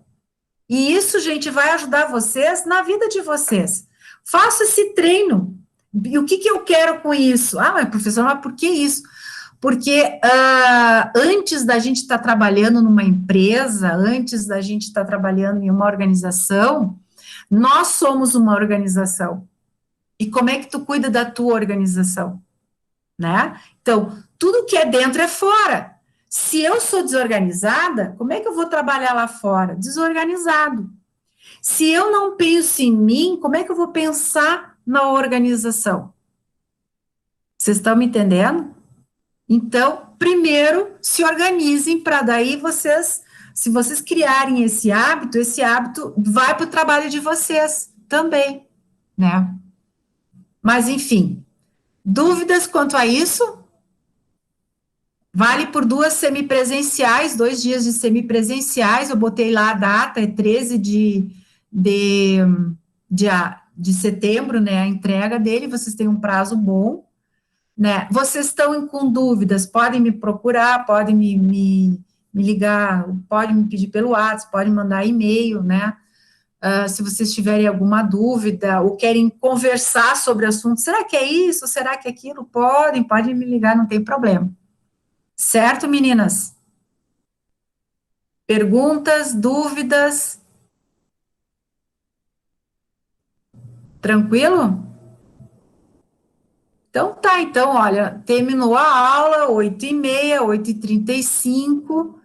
E isso, gente, vai ajudar vocês na vida de vocês. Faça esse treino. E o que eu quero com isso? Ah, mas professor, mas por que isso? Porque antes da gente estar trabalhando numa empresa, antes da gente estar trabalhando em uma organização, nós somos uma organização. E como é que tu cuida da tua organização? Né? Então, tudo que é dentro é fora. Se eu sou desorganizada, como é que eu vou trabalhar lá fora? Desorganizado. Se eu não penso em mim, como é que eu vou pensar na organização? Vocês estão me entendendo? Então, primeiro, se organizem para daí vocês, se vocês criarem esse hábito vai para o trabalho de vocês também, né? Mas, enfim, dúvidas quanto a isso? Vale por 2 semipresenciais, 2 dias de semipresenciais, eu botei lá a data, é 13 de, de, de setembro, né, a entrega dele, vocês têm um prazo bom, né, vocês estão com dúvidas, podem me procurar, podem me ligar, podem me pedir pelo WhatsApp, podem mandar e-mail, né, se vocês tiverem alguma dúvida, ou querem conversar sobre o assunto, será que é isso, será que é aquilo, podem me ligar, não tem problema. Certo, meninas? Perguntas, dúvidas? Tranquilo? Então tá, então, olha, terminou a aula, 8h30, 8h35,